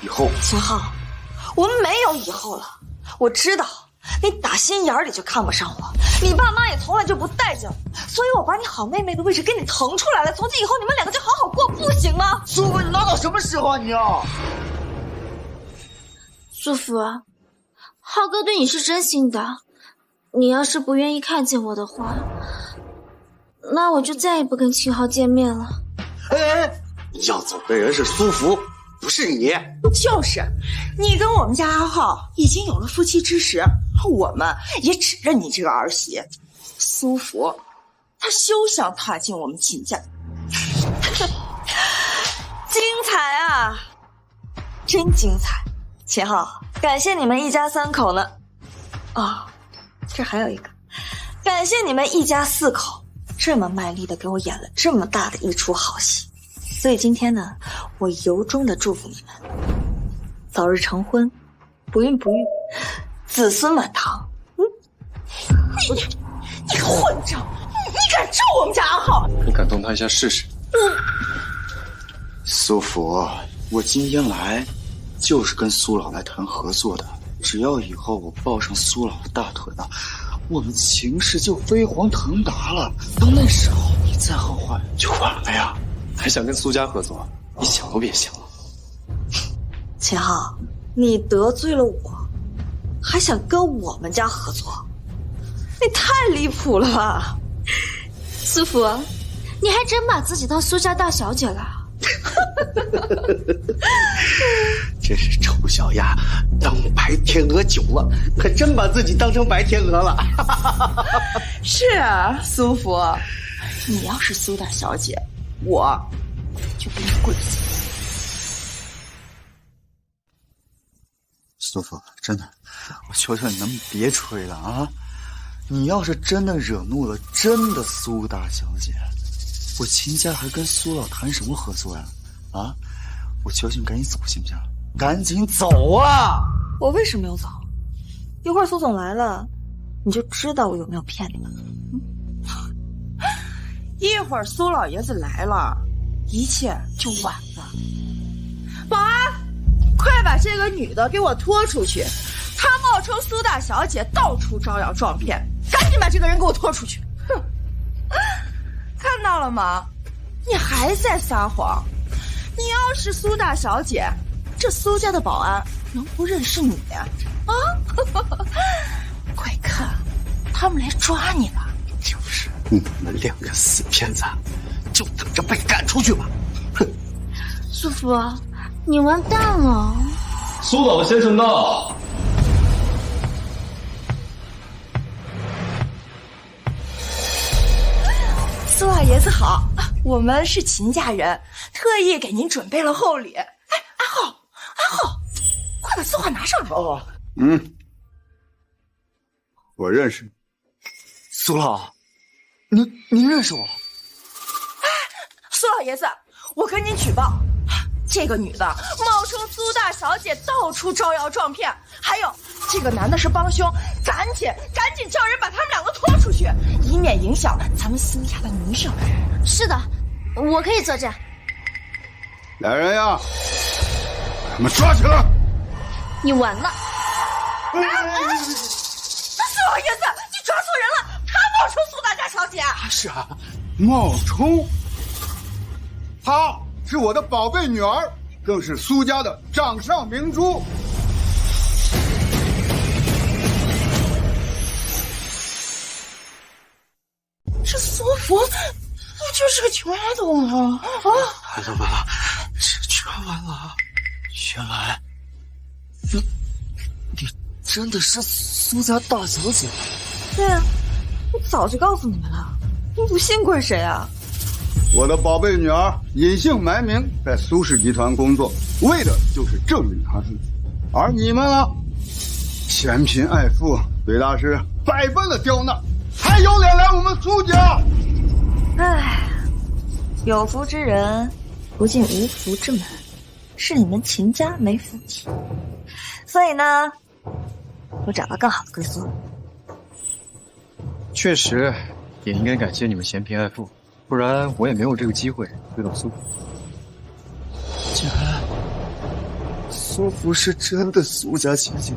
以后。秦昊，我们没有以后了。我知道你打心眼里就看不上我，你爸妈也从来就不待见我，所以我把你好妹妹的位置给你腾出来了。从今以后你们两个就好好过，不行吗？素芙，你闹到什么时候啊你啊？素芙，浩哥对你是真心的，你要是不愿意看见我的话，那我就再也不跟秦昊见面了。哎，要走的人是苏芙，不是你。就是，你跟我们家阿浩已经有了夫妻之实，我们也只认你这个儿媳。苏芙，她休想踏进我们秦家。精彩啊，真精彩！秦昊，感谢你们一家三口呢。哦，这还有一个，感谢你们一家四口这么卖力的给我演了这么大的一出好戏。所以今天呢，我由衷的祝福你们早日成婚，不孕不育，子孙满堂。你个混账！你敢咒我们家阿浩？你敢动他一下试试？苏芙，我今天来就是跟苏老来谈合作的。只要以后我抱上苏老的大腿了，我们秦氏就飞黄腾达了。到那时候你再后悔就晚了呀。还想跟苏家合作？你想都别想了。秦昊，你得罪了我，还想跟我们家合作？你太离谱了吧！苏芙，你还真把自己当苏家大小姐了。真是丑小鸭当白天鹅久了，可真把自己当成白天鹅了。是啊，苏芙，你要是苏大小姐，我就给你跪下。苏芙，真的，我求求你能别吹了啊！你要是真的惹怒了真的苏大小姐，我秦家还跟苏老谈什么合作呀？啊！我求求你赶紧走行不行？赶紧走啊！我为什么要走？一会儿苏总来了，你就知道我有没有骗你们了。一会儿苏老爷子来了，一切就晚了。保安，快把这个女的给我拖出去！她冒充苏大小姐，到处招摇撞骗，赶紧把这个人给我拖出去！哼，看到了吗？你还在撒谎！你要是苏大小姐，这苏家的保安能不认识你呀？啊！快看，他们来抓你了！就是，你们两个死骗子，就等着被赶出去吧！哼！苏芙，你完蛋了！苏老先生到。苏老爷子好，我们是秦家人，特意给您准备了厚礼。哎，阿浩，快把字画拿上来。哦，我认识你。苏老，您认识我？哎，苏老爷子，我跟您举报，这个女的冒充苏大小姐，到处招摇撞骗，还有这个男的是帮凶，赶紧叫人把他们两个拖出去，以免影响咱们苏家的名声。是的，我可以作证。来人呀，把他们抓起来！你完了！苏老爷子，你抓错人了，他冒充苏大家小姐。是啊，冒充。她是我的宝贝女儿，更是苏家的掌上明珠。这苏芙就是个穷丫头啊！完了，是全完了。原来，你真的是苏家大小姐。对啊，我早就告诉你们了，你不信怪谁啊？我的宝贝女儿隐姓埋名在苏氏集团工作，为的就是证明她自己。而你们呢，嫌贫爱富，对她是百般的刁难，还有脸来我们苏家？唉，有福之人不进无福之门，是你们秦家没福气。所以呢，我找到更好的归宿。确实，也应该感谢你们嫌贫爱富，不然我也没有这个机会追到苏福。既然苏福是真的苏家千金，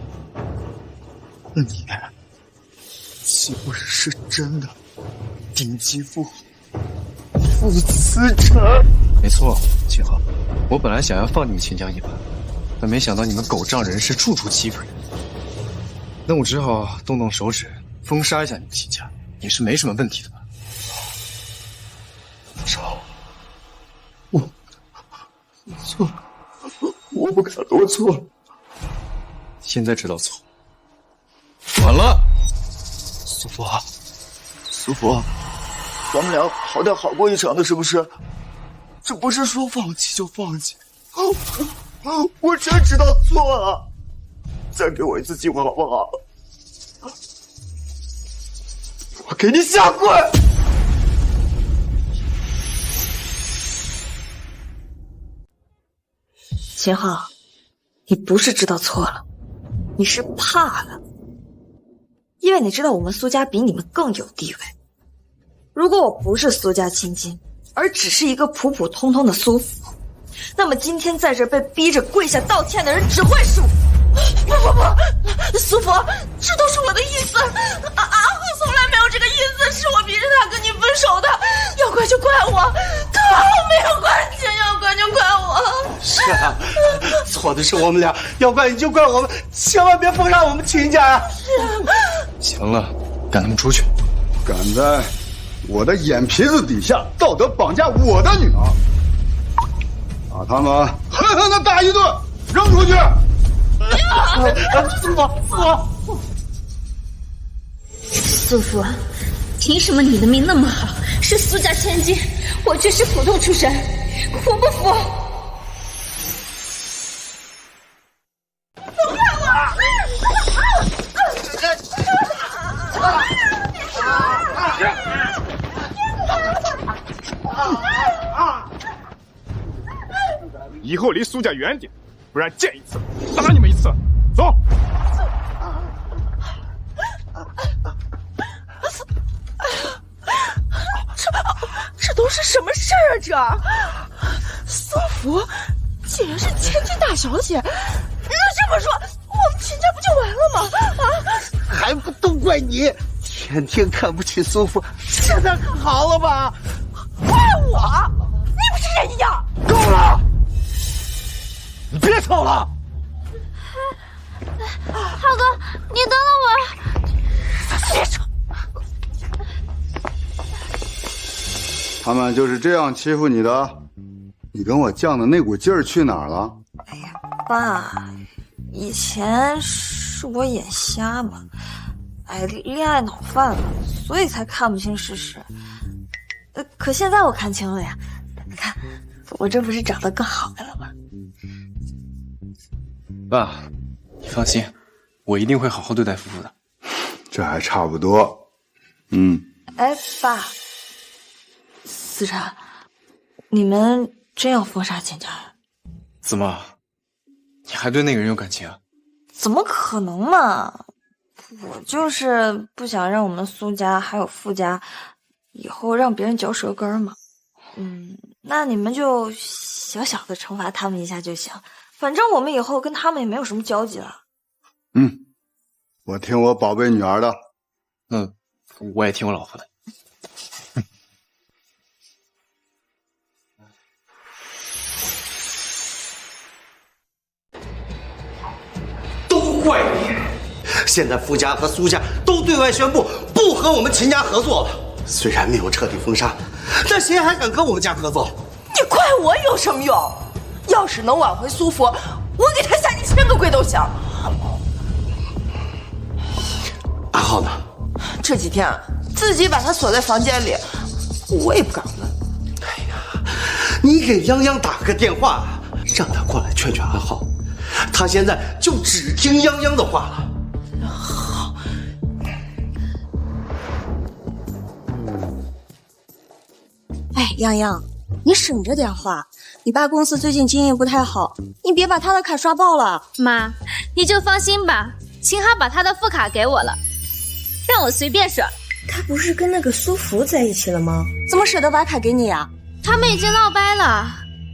那你岂不是真的顶级富豪？副司城？没错，秦昊，我本来想要放你们秦家一马，但没想到你们狗仗人势，处处欺负人。那我只好动动手指，封杀一下你们秦家，也是没什么问题的吧？少，我错了，我不该多错了。现在知道错，晚了。苏福，咱们俩好歹好过一场的，是不是？这不是说放弃就放弃。我真知道错了，再给我一次机会好不好？我给你下跪！秦昊，你不是知道错了，你是怕了，因为你知道我们苏家比你们更有地位。如果我不是苏家千金，而只是一个普普通通的苏福，那么今天在这被逼着跪下道歉的人只会是我。不，苏福，这都是我的意思，阿虎从来没有这个意思，是我逼着他跟你分手的，要怪就怪我，跟阿虎没有关系，要怪就怪我。是啊，错的是我们俩，要怪你就怪我们，千万别封杀我们秦家呀！是啊，行了，赶他们出去。敢在我的眼皮子底下道德绑架我的女儿，把他们狠狠的打一顿，扔出去！苏福，凭什么你的命那么好，是苏家千金，我却是普通出身，服不服？以后离苏家远点，不然见一次打你们一次。走。这都是什么事儿啊？苏福竟然是千金大小姐，那这么说，我们秦家不就完了吗？还不都怪你，天天看不起苏福，现在可好了吧？怪我？你不是人样！够了！你别吵了！浩哥，你等等我！别吵！他们就是这样欺负你的？你跟我犟的那股劲儿去哪儿了？哎呀，爸，以前是我眼瞎嘛，恋爱脑犯了，所以才看不清事实。可现在我看清了呀，你看，我这不是找到更好的了吗？爸，你放心，我一定会好好对待夫妇的。这还差不多。哎，爸，思辰，你们真要封杀秦家？怎么，你还对那个人有感情啊？怎么可能嘛！我就是不想让我们苏家还有傅家以后让别人嚼舌根嘛。那你们就小小的惩罚他们一下就行，反正我们以后跟他们也没有什么交集了。我听我宝贝女儿的。我也听我老婆的。都怪你！现在傅家和苏家都对外宣布不和我们秦家合作了。虽然没有彻底封杀，那谁还敢跟我们家合作？你怪我有什么用？要是能挽回苏福，我给他下1000个跪都行。阿浩呢？这几天自己把他锁在房间里，我也不敢问。哎呀，你给泱泱打个电话，让他过来劝劝阿浩。他现在就只听泱泱的话了。好。哎，泱泱，你省着点花。你爸公司最近经营不太好，你别把他的卡刷爆了。妈，你就放心吧，秦昊把他的副卡给我了，让我随便刷。他不是跟那个苏福在一起了吗？怎么舍得把卡给你啊？他们已经闹掰了，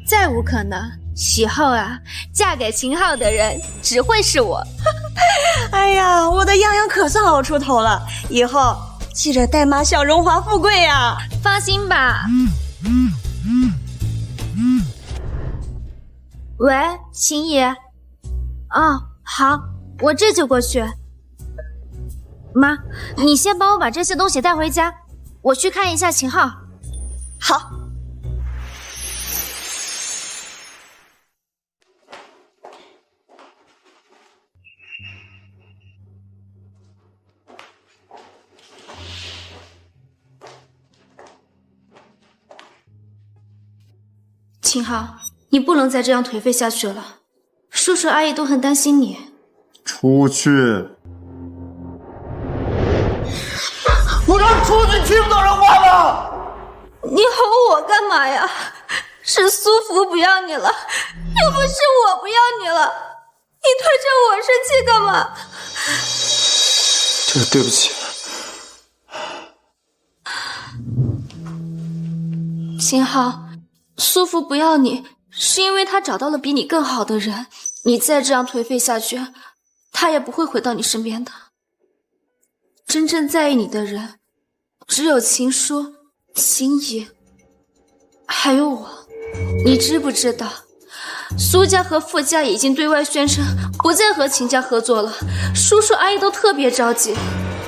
再无可能。以后啊，嫁给秦昊的人只会是我。哎呀，我的泱泱可算熬出头了，以后记着带妈享荣华富贵呀。放心吧。喂，秦姨。哦，好，我这就过去。妈，你先帮我把这些东西带回家，我去看一下秦昊。好。秦昊，你不能再这样颓废下去了，叔叔阿姨都很担心你。出去！我让你出去，你听不懂人话吗？你吼我干嘛呀？是苏福不要你了，又不是我不要你了，你对着我生气干嘛？真的对不起。秦昊，苏福不要你，是因为他找到了比你更好的人。你再这样颓废下去，他也不会回到你身边的。真正在意你的人，只有秦叔、秦姨，还有我。你知不知道，苏家和傅家已经对外宣称不再和秦家合作了，叔叔阿姨都特别着急。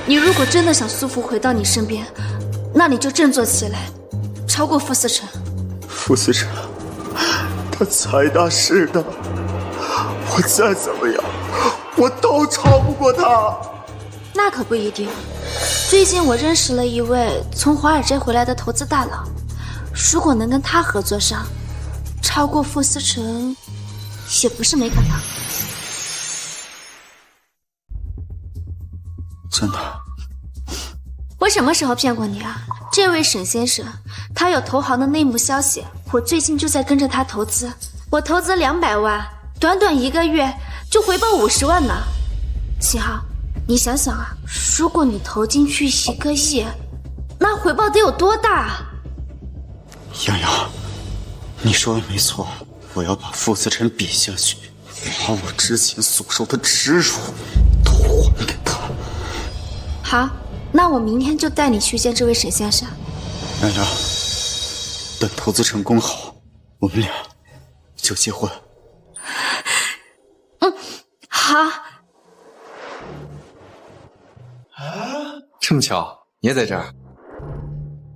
你如果真的想苏福回到你身边，那你就振作起来，超过傅思成。傅思成，他财大势大，我再怎么样，我都超不过他。那可不一定。最近我认识了一位从华尔街回来的投资大佬，如果能跟他合作上，超过傅思成也不是没可能。真的？我什么时候骗过你啊？这位沈先生，他有投行的内幕消息，我最近就在跟着他投资。我投资200万，短短1个月就回报50万呢。秦昊，你想想啊，如果你投进去1个亿，那回报得有多大啊？洋洋，你说的没错，我要把傅思成比下去，把我之前所受的耻辱都还给他。好，那我明天就带你去见这位沈先生。洋洋，等投资成功后，我们俩就结婚。好。这么巧，你也在这儿？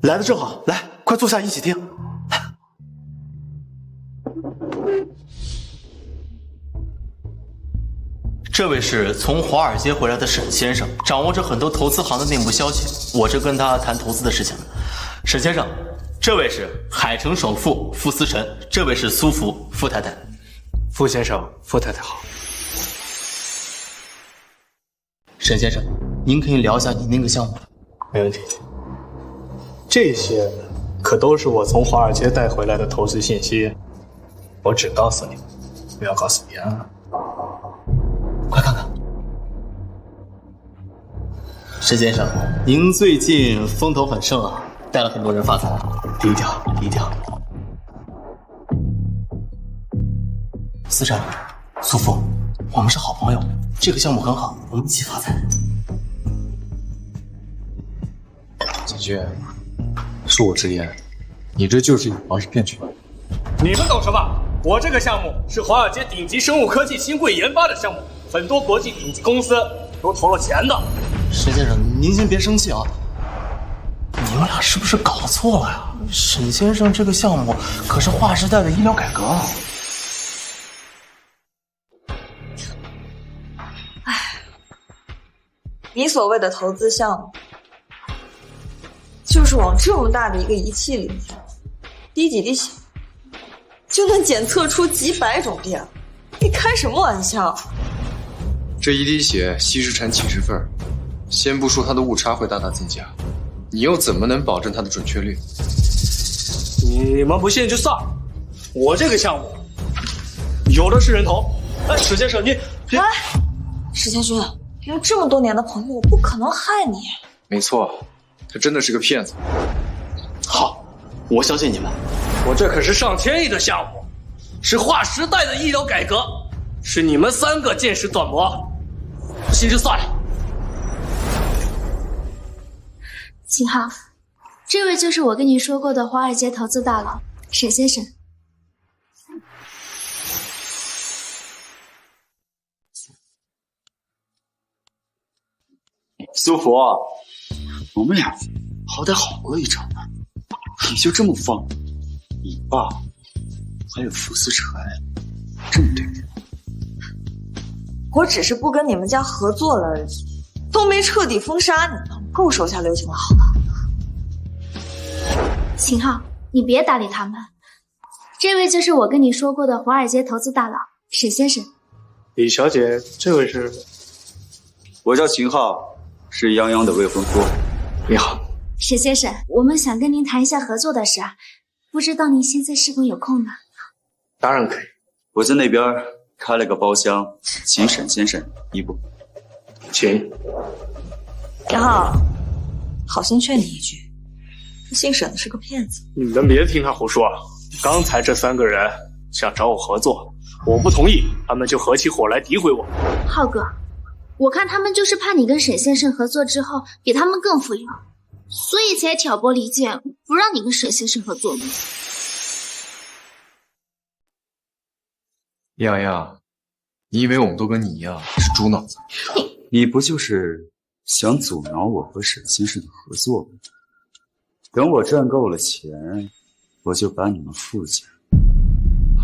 来的正好，来，快坐下一起听。这位是从华尔街回来的沈先生，掌握着很多投资行的内幕消息，我正跟他谈投资的事情。沈先生，这位是海城首富傅思成，这位是苏福傅太太。傅先生、傅太太好。沈先生，您可以聊一下你那个项目。没问题。这些可都是我从华尔街带回来的投资信息，我只告诉你，不要告诉别人了。快看看。沈先生，您最近风头很盛啊，带了很多人发财。低调，低调。思成、苏福，我们是好朋友，这个项目很好，我们一起发财。景轩，恕我直言，你这就是以防是骗局。你们懂什么？我这个项目是华尔街顶级生物科技新贵研发的项目，很多国际顶级公司都投了钱的。沈先生，您先别生气啊，你们俩是不是搞错了呀？沈先生这个项目可是划时代的医疗改革啊！你所谓的投资项目，就是往这么大的一个仪器里面滴几滴血，就能检测出几百种病。你开什么玩笑？这一滴血稀释产几十份，先不说它的误差会大大增加，你又怎么能保证它的准确率？你们不信就算了，我这个项目有的是人头。哎，史先生，你哎，史将军，因为这么多年的朋友，我不可能害你。没错，他真的是个骗子。好，我相信你们。我这可是上千亿的项目，是划时代的医疗改革，是你们3个见识短薄，不信就算了。秦昊，这位就是我跟你说过的华尔街投资大佬沈先生。苏佛，我们俩好歹好过一场吧，你就这么放你爸还有傅思成这么对付？我只是不跟你们家合作了而已，都没彻底封杀你们，够手下留情了，好吧？秦昊，你别搭理他们。这位就是我跟你说过的华尔街投资大佬沈先生。李小姐，这位是？我叫秦昊，是泱泱的未婚夫。你好，沈先生，我们想跟您谈一下合作的事啊，不知道您现在是否有空呢？当然可以。我在那边开了个包厢，请沈先生一步。请。秦昊，好心劝你一句，这姓沈的是个骗子。你们别听他胡说，刚才这3个人想找我合作，我不同意，他们就合起伙来诋毁我。浩哥，我看他们就是怕你跟沈先生合作之后比他们更富有，所以才挑拨离间，不让你跟沈先生合作的。洋洋，你以为我们都跟你一样是猪脑子？你不就是想阻挠我和沈先生的合作吗？等我赚够了钱，我就把你们傅家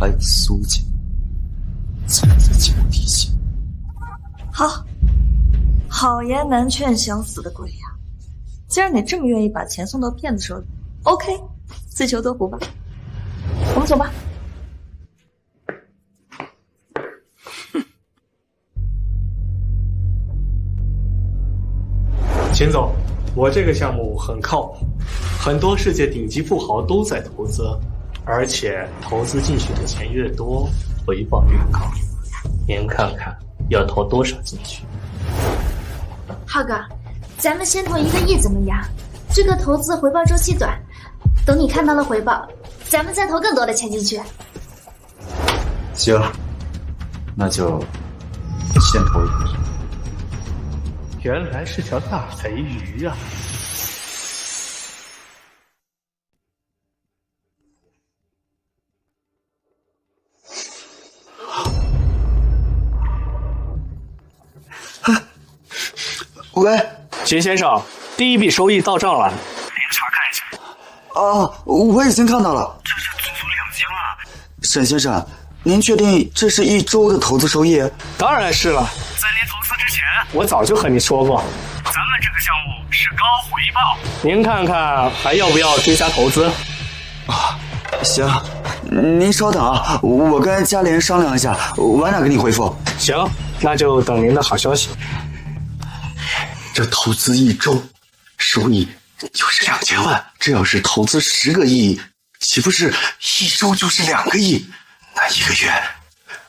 还有苏家踩在脚底下。好，好言难劝想死的鬼呀！既然你这么愿意把钱送到骗子手里 ，OK， 自求多福吧。我们走吧。秦总，我这个项目很靠谱，很多世界顶级富豪都在投资，而且投资进去的钱越多，回报越高。您看看要投多少进去？浩哥，咱们先投1个亿怎么样？这个投资回报周期短，等你看到了回报，咱们再投更多的钱进去。行，那就先投1个亿。原来是条大肥鱼啊！喂，秦先生，第1笔收益到账了，您查看一下。啊，我已经看到了，这是足足2千啊！沈先生，您确定这是1周的投资收益？当然是了，在您投资之前，我早就和你说过，咱们这个项目是高回报。您看看还要不要追加投资？啊，行，您稍等啊，我跟家里人商量一下，晚点给你回复。行，那就等您的好消息。这投资1周，收益就是2000万，这要是投资10个亿，岂不是1周就是2个亿？那1个月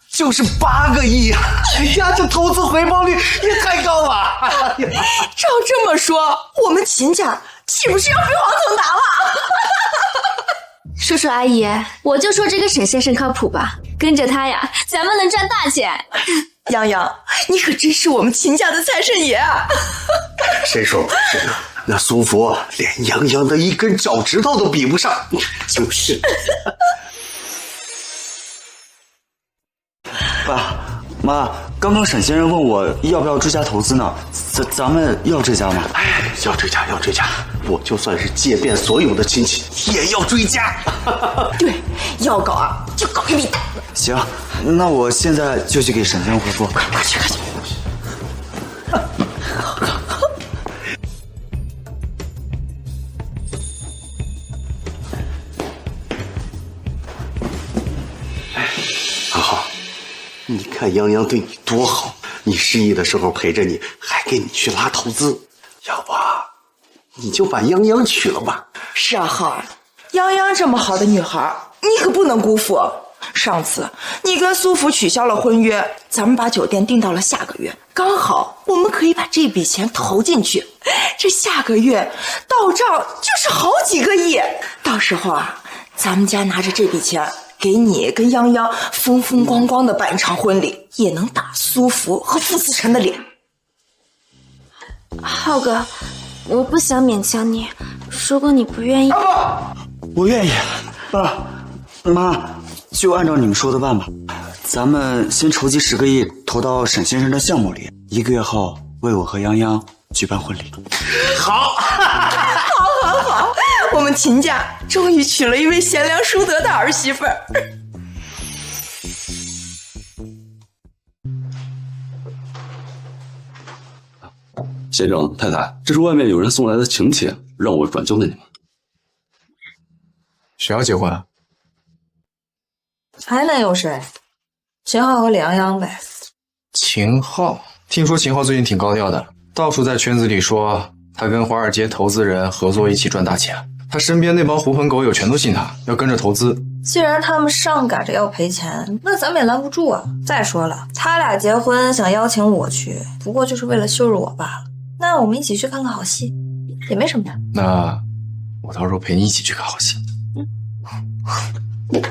就是8个亿啊！哎呀，这投资回报率也太高了！哎呀，照这么说，我们秦家岂不是要飞黄腾达了？叔叔阿姨，我就说这个沈先生靠谱吧，跟着他呀，咱们能赚大钱。洋洋，你可真是我们秦家的财神爷啊！谁说不是？那苏佛连洋洋的1根脚趾头都比不上，就是。爸，妈，刚刚沈先生问我要不要追加投资呢，咱们要追加吗？哎，要追加，要追加！我就算是借遍所有的亲戚，也要追加。对，要搞啊，就搞一笔大的。行，那我现在就去给沈先生回复。快去，快去！好好，你看泱泱对你多好，你失意的时候陪着你，还给你去拉投资。要不你就把泱泱娶了吧？是啊，浩儿，泱泱这么好的女孩，你可不能辜负。上次你跟苏福取消了婚约，咱们把酒店定到了下个月，刚好我们可以把这笔钱投进去，这下个月到账就是好几个亿。到时候啊，咱们家拿着这笔钱给你跟泱泱风风光光的办一场婚礼，也能打苏福和傅思辰的脸。浩哥，我不想勉强你，如果你不愿意，我愿意。爸妈，就按照你们说的办吧。咱们先筹集10个亿，投到沈先生的项目里，1个月后为我和泱泱举办婚礼。好，好，我们秦家终于娶了一位贤良淑德的儿媳妇儿。先生太太，这是外面有人送来的请帖，让我转交给你们。谁要结婚啊？还能有谁？秦昊和李泱泱呗。秦昊，听说秦昊最近挺高调的，到处在圈子里说他跟华尔街投资人合作一起赚大钱，他身边那帮狐朋狗友全都信他，要跟着投资。既然他们上赶着要赔钱，那咱们也拦不住啊。再说了，他俩结婚想邀请我去，不过就是为了羞辱我罢了。那我们一起去看看好戏，也没什么呀。那我到时候陪你一起去看好戏。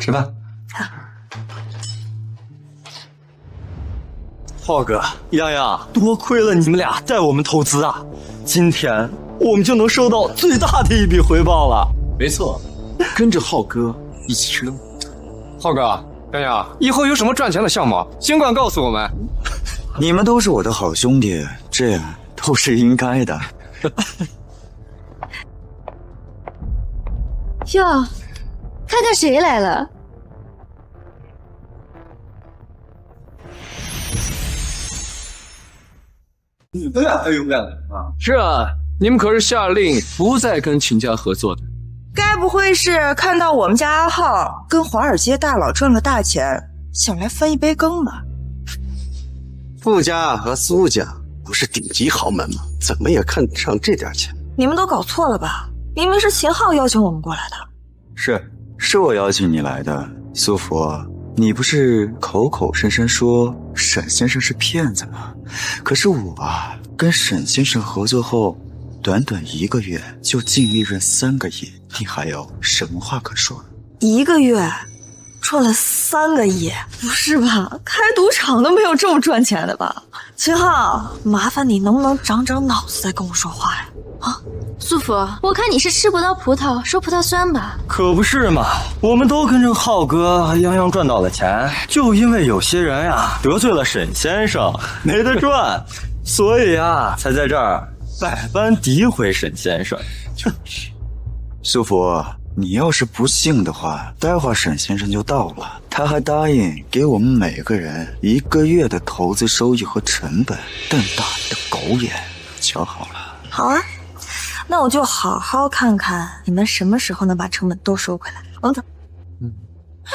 吃饭。浩哥、泱泱，多亏了你们俩带我们投资啊！今天我们就能收到最大的一笔回报了。没错，跟着浩哥一起去扔。浩哥、泱泱，以后有什么赚钱的项目，尽管告诉我们。你们都是我的好兄弟，这样都是应该的。哟，看看谁来了。你们俩太勇敢了啊！是啊，你们可是下令不再跟秦家合作的。该不会是看到我们家阿浩跟华尔街大佬赚了大钱，想来分一杯羹吧？傅家和苏家不是顶级豪门吗？怎么也看得上这点钱？你们都搞错了吧？明明是秦昊邀请我们过来的。是我邀请你来的，苏福。你不是口口声声说沈先生是骗子吗？可是我跟沈先生合作后，短短1个月就净利润3个亿，你还有什么话可说？1个月赚了3个亿？不是吧？开赌场都没有这么赚钱的吧？秦昊，麻烦你能不能长长脑子再跟我说话呀？啊，苏福，我看你是吃不到葡萄说葡萄酸吧？可不是嘛，我们都跟着浩哥和泱泱赚到了钱，就因为有些人呀得罪了沈先生，没得赚，所以呀才在这儿百般诋毁沈先生。苏福，你要是不信的话，待会儿沈先生就到了，他还答应给我们每个人1个月的投资收益和成本，瞪大你的狗眼，瞧好了。好啊，那我就好好看看你们什么时候能把成本都收回来。我们走。哎，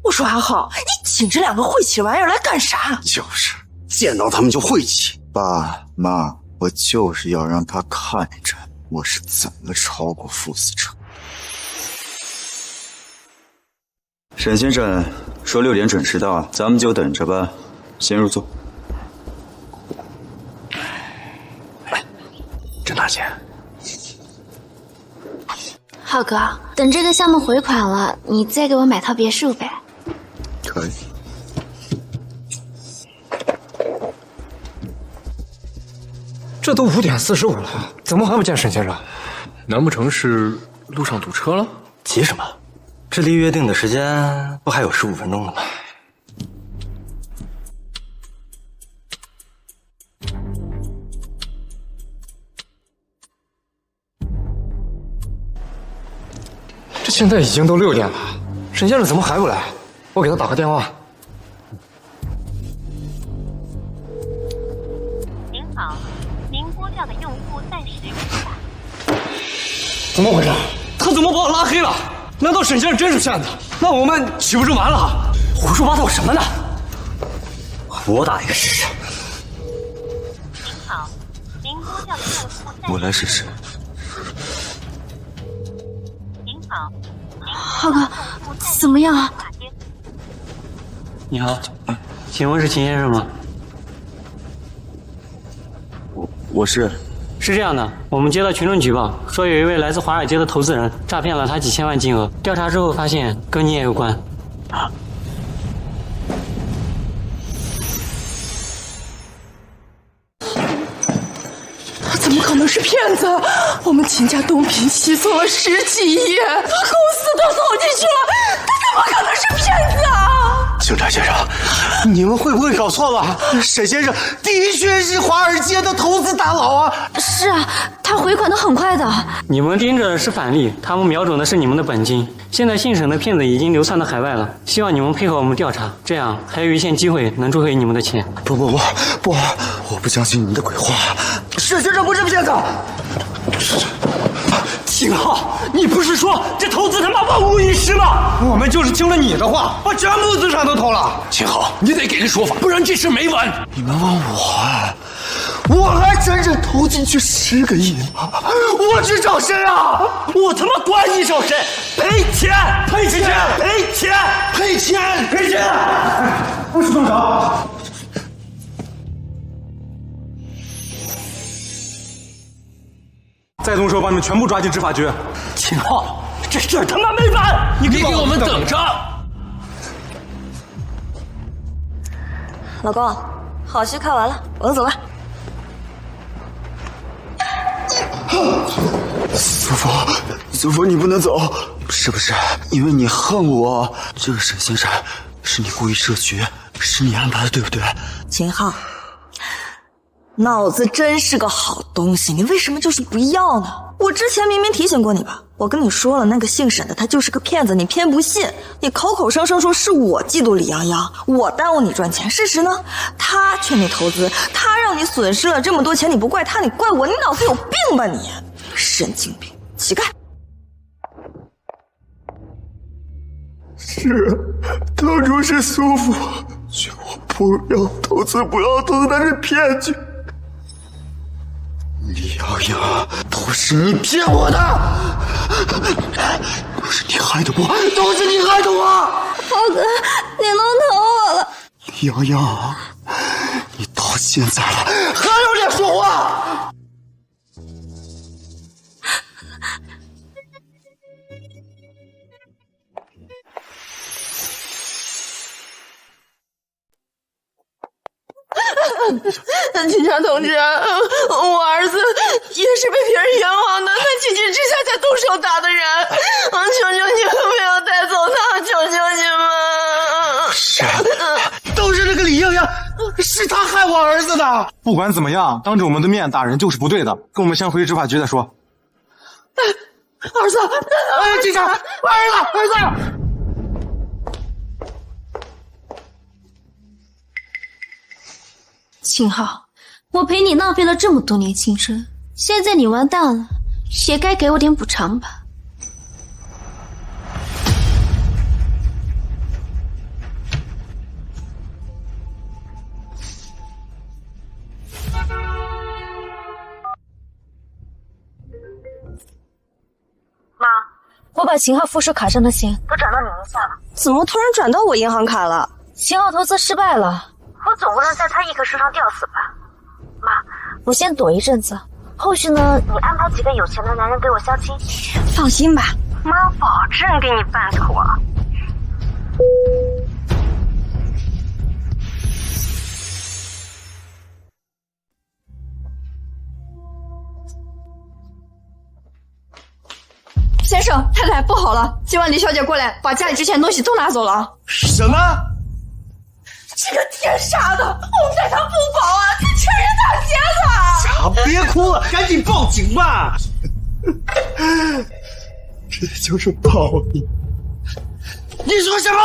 我说阿浩，你请这2个晦气玩意儿来干啥？就是见到他们就晦气。爸妈，我就是要让他看着我是怎么超过傅思成。沈先生说6点准时到，咱们就等着吧。先入座。郑大姐，浩哥，等这个项目回款了，你再给我买套别墅呗。可以。这都5点45了，怎么还不见沈先生？难不成是路上堵车了？急什么？这离约定的时间不还有15分钟呢吗？现在已经都6点了，沈先生怎么还不来？我给他打个电话。您好，您拨叫的用户暂时无法。怎么回事？他怎么把我拉黑了？难道沈先生真是骗子？那我们岂不是完了？胡说八道什么呢？我打一个试试。您好，您拨叫的用户暂时。我来试试。您好，浩哥，怎么样啊？你好，请问是秦先生吗？我是。是这样的，我们接到群众举报，说有一位来自华尔街的投资人诈骗了他几千万金额。调查之后发现跟你也有关。他怎么可能是骗子？我们秦家东拼西凑了10几亿，他公司都投进去了，他怎么可能是骗子啊？警察先生，你们会不会搞错了？沈先生的确是华尔街的投资大佬啊！是啊，他回款的很快的。你们盯着的是返利，他们瞄准的是你们的本金。现在姓沈的骗子已经流窜到海外了，希望你们配合我们调查，这样还有一线机会能追回你们的钱。不，我不相信你们的鬼话。沈先生不是骗子。秦昊，你不是说这投资他妈万无一失吗？我们就是听了你的话，把全部资产都投了。秦昊，你得给个说法，不然这事没完。你们问我还真正投进去10个亿呢。我去找谁啊？我他妈管你找谁？赔钱！不是多少？再动手，把你们全部抓进执法局。秦昊，这事儿他妈没完！你给我们等着！老公，好戏看完了，我们走了。苏佛，你不能走，是不是？因为你恨我。这个沈先生是你故意设局，是你安排的，对不对？秦昊，脑子真是个好东西，你为什么就是不要呢？我之前明明提醒过你吧，我跟你说了，那个姓沈的他就是个骗子，你偏不信，你口口声声说是我嫉妒李洋洋，我耽误你赚钱，事实呢？他劝你投资，他让你损失了这么多钱，你不怪他，你怪我，你脑子有病吧你？神经病，乞丐！是，当初是苏父劝我不要投资，那是骗局。李洋洋，都是你骗我的，都是你害的我。浩哥，你弄疼我了。李洋洋，你到现在了还有脸说话？警察同志，我儿子也是被别人冤枉的，他情急之下才动手打的人，求求你们不要带走他，求求你们！是，都是那个李洋洋，是他害我儿子的。不管怎么样，当着我们的面打人就是不对的，跟我们先回执法局再说。儿子，警察，儿子！秦昊，我陪你浪费了这么多年青春，现在你完蛋了，也该给我点补偿吧。妈，我把秦昊副手卡上的钱都转到你名下了。怎么突然转到我银行卡了？秦昊投资失败了。我总不能在他一棵树上吊死吧？妈，我先躲一阵子，后续呢，你安排几个有钱的男人给我相亲。放心吧，妈保证给你办妥。先生，太太，不好了！今晚李小姐过来，把家里值钱的东西都拿走了。什么？这个天杀的，我们带他不保啊！他趁人打劫了！别哭了，赶紧报警吧！这就是报应。你说什么？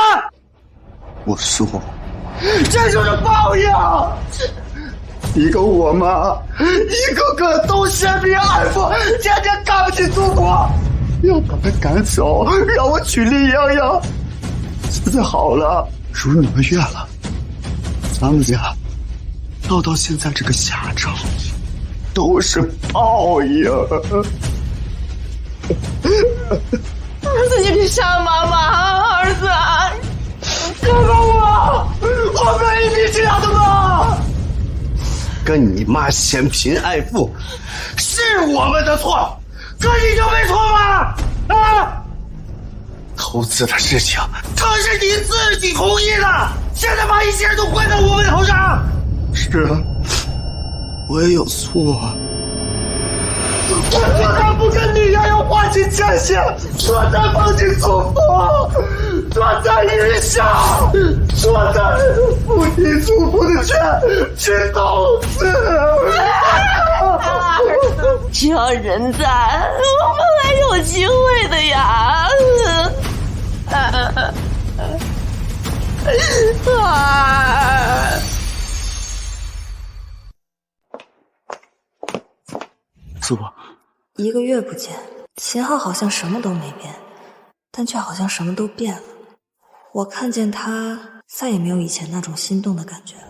我说，这就是报应。你跟我妈一个个都嫌贫爱富，天天看不起祖国，要把她赶走，让我娶李洋洋。现在好了，如你们愿了，咱们家闹到现在这个下场，都是报应。儿子，你别杀妈妈！儿子，别问我没你这样的妈。跟你妈嫌贫爱富，是我们的错，可你就没错吗？啊！投资的事情，可是你自己同意的，现在把一切人都怪到我们头上。是啊，我也有错。我不敢不跟李洋洋划清界限，躲在梦境祖父，躲在余下，躲在父亲祖父的圈去投资。只要人在，我们还有机会的呀！苏婆，1个月不见，秦昊好像什么都没变，但却好像什么都变了。我看见他再也没有以前那种心动的感觉了。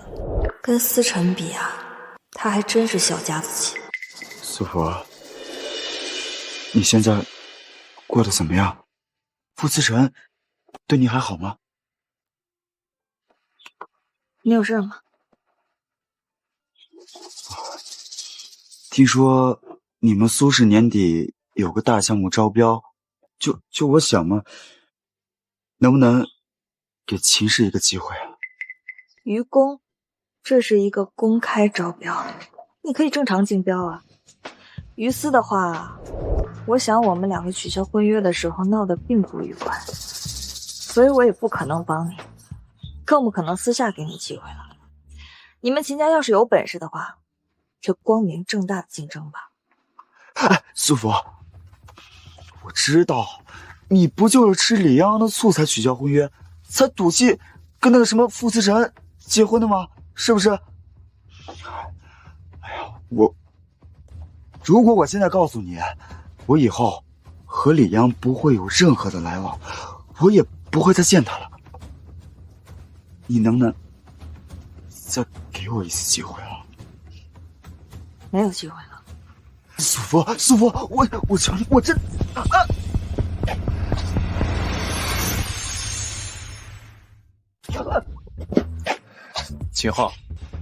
跟思辰比啊，他还真是小家子气。苏婆，你现在过得怎么样？傅思辰对你还好吗？你有事吗？听说你们苏氏年底有个大项目招标，就我想嘛，能不能给秦氏一个机会啊？于公，这是一个公开招标，你可以正常竞标啊。于私的话，我想我们2个取消婚约的时候闹得并不愉快，所以我也不可能帮你，更不可能私下给你机会了。你们秦家要是有本事的话，就光明正大的竞争吧。哎，苏佛，我知道，你不就是吃李洋洋的醋才取消婚约，才赌气跟那个什么傅思辰结婚的吗？是不是？哎呀，如果我现在告诉你，我以后和李阳不会有任何的来往，我也不会再见他了，你能不能再给我一次机会啊？没有机会了。苏佛，我求你，我真秦昊，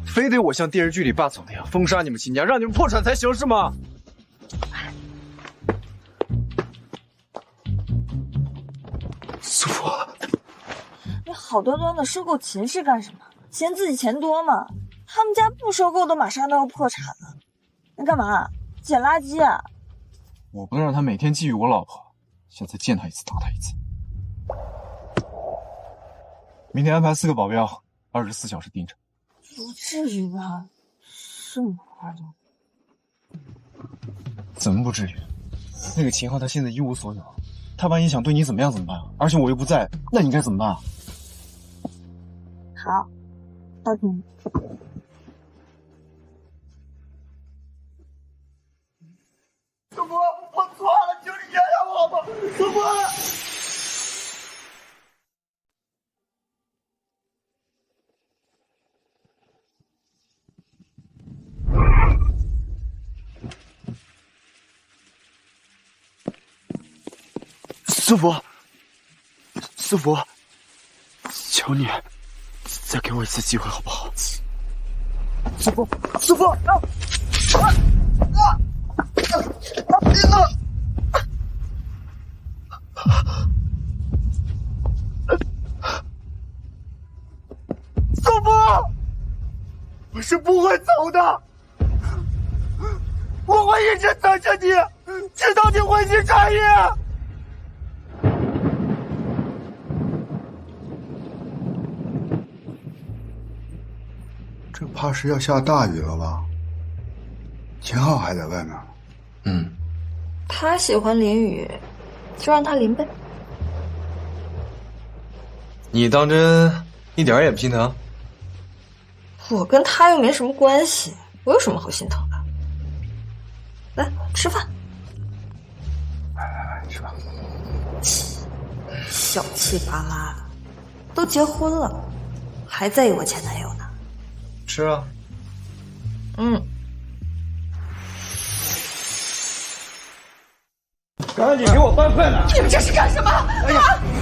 非得我像电视剧里霸总那样封杀你们秦家，让你们破产才行是吗？苏佛，你好端端的收购秦氏干什么？嫌自己钱多吗？他们家不收购都马上都要破产了，你干嘛？捡垃圾啊？我不能让他每天觊觎我老婆，下次见他一次打他一次。明天安排4个保镖，24小时盯着。不至于吧？这么夸张？怎么不至于？那个秦昊他现在一无所有，他万一想对你怎么样怎么办？而且我又不在，那你该怎么办？好，都听你。主播，我错了，求你原谅我吧，主播。苏佛，求你再给我一次机会好不好？苏佛，苏博，我是不会走的，我会一直等着你，直到你回心转意。这怕是要下大雨了吧？秦昊还在外面。他喜欢淋雨，就让他淋呗。你当真一点也不心疼？我跟他又没什么关系，我有什么好心疼的？来吃饭。来吃吧。小气巴拉的，都结婚了，还在意我前男友呢。吃啊。赶紧给我搬快点！你们这是干什么？啊！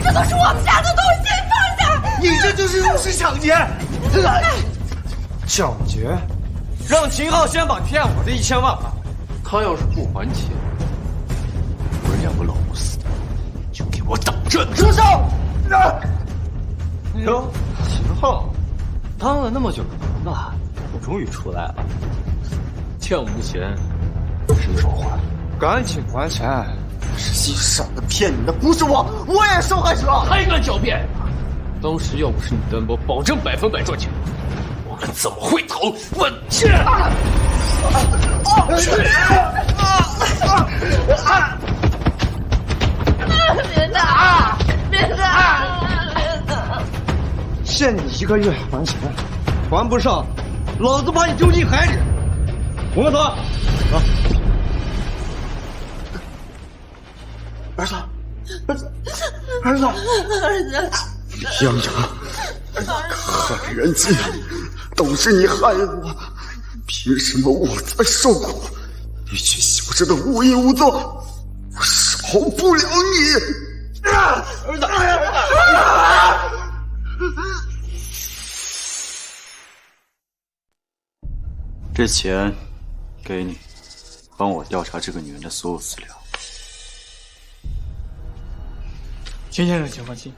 这都是我们家的东西，放下！你这就是入室抢劫！抢劫？让秦昊先把骗我的1000万还。他要是不还钱，我2个老不死的就给我等着！住手！哟，秦昊，当了那么久的门吧，我终于出来了。欠我们的钱什么时候还？赶紧还钱！实际上的骗你的不是我，我也是受害者。还敢狡辩？当时要不是你担保，保证100%赚钱，我们怎么会投？我去！别打！别打！别打！限你1个月还钱，还不上，老子把你丢进海里！我们走。走。儿子，儿子，杨洋，害人精，都是你害我，凭什么我在受苦，你却休着的无影无踪？我饶不了你！儿子，这钱给你，帮我调查这个女人的所有资料。秦先生，请放心。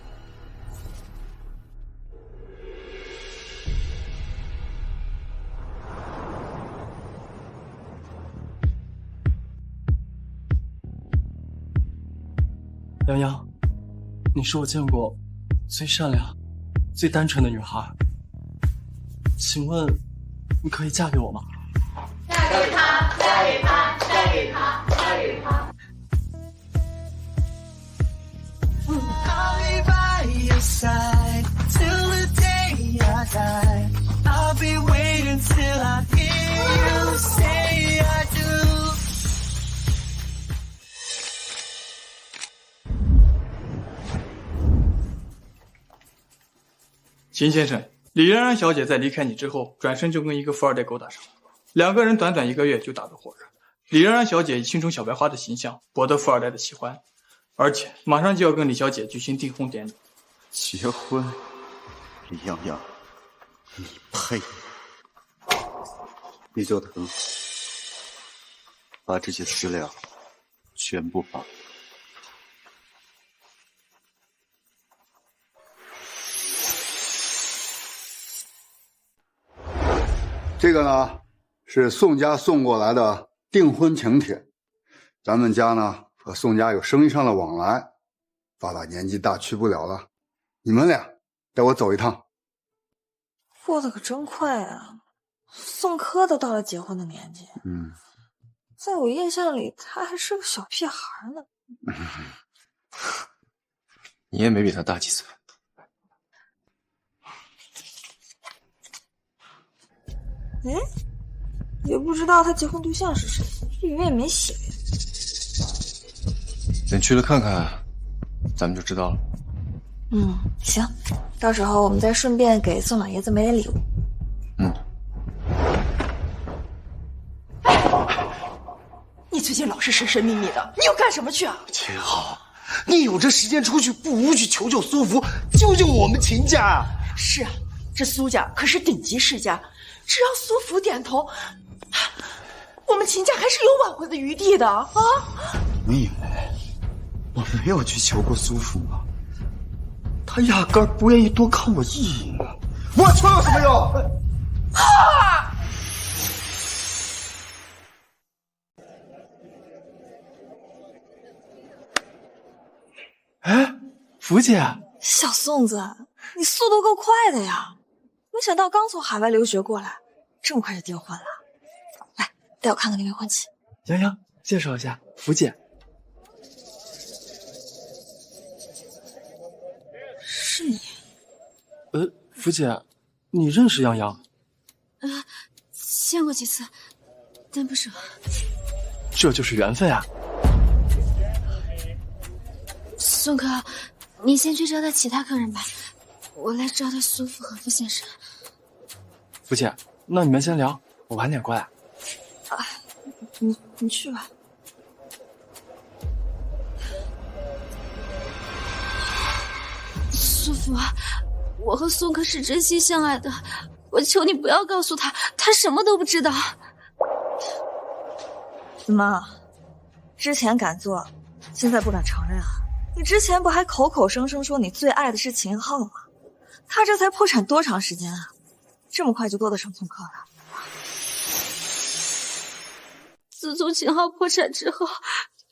洋洋，你是我见过最善良、最单纯的女孩，请问你可以嫁给我吗？嫁给他，嫁给他，嫁给他，嫁给他。I'll be by your side till the day I die. I'll be waiting till I hear you say I do. 秦先生，李冉冉小姐在离开你之后，转身就跟一个富二代勾搭上了，2个人短短1个月就打得火热。李冉冉小姐以青春小白花的形象博得富二代的喜欢，而且马上就要跟李小姐举行订婚典礼。结婚？李洋洋，你配？李九腾，把这些资料全部放。这个呢是宋家送过来的订婚请帖，咱们家呢和宋家有生意上的往来，爸爸年纪大去不了了，你们俩带我走一趟。过得可真快啊！宋柯都到了结婚的年纪，在我印象里他还是个小屁孩呢。你也没比他大几岁。哎，也不知道他结婚对象是谁，里面也没写。等去了看看，咱们就知道了。行，到时候我们再顺便给宋老爷子买点礼物。你最近老是神神秘秘的，你要干什么去啊？秦昊，你有这时间出去，不如去求求苏福，救救我们秦家啊！是啊，这苏家可是顶级世家，只要苏福点头，我们秦家还是有挽回的余地的啊！你以为我没有去求过苏福吗？他压根儿不愿意多看我一眼，我求有什么用？哎，福姐，小宋子，你速度够快的呀！没想到刚从海外留学过来，这么快就订婚了。来，带我看看那未婚妻。洋洋，介绍一下，福姐。是你。福姐，你认识泱泱？见过几次，但不熟。这就是缘分啊！宋哥，你先去招待其他客人吧，我来招待苏父和傅先生。福姐，那你们先聊，我晚点过来。啊，你去吧。苏父，我和宋哥是真心相爱的，我求你不要告诉他，他什么都不知道。怎么，之前敢做，现在不敢承认啊？你之前不还口口声声说你最爱的是秦昊吗？他这才破产多长时间啊？这么快就够得上宋柯了？自从秦昊破产之后，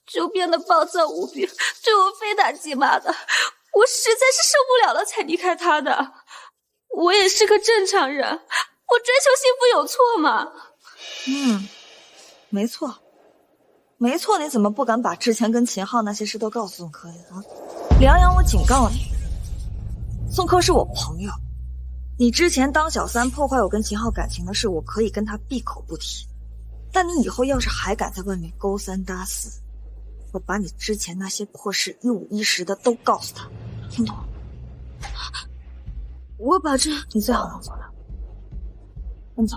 就变得暴躁无比，对我非打即骂的，我实在是受不了了才离开他的。我也是个正常人，我追求幸福有错吗？没错。没错，你怎么不敢把之前跟秦昊那些事都告诉宋柯呀？梁阳，我警告你，宋柯是我朋友，你之前当小三破坏我跟秦昊感情的事，我可以跟他闭口不提。但你以后要是还敢在外面勾三搭四，我把你之前那些破事一五一十的都告诉他，听懂了？我保证。你最好能做到。我们走。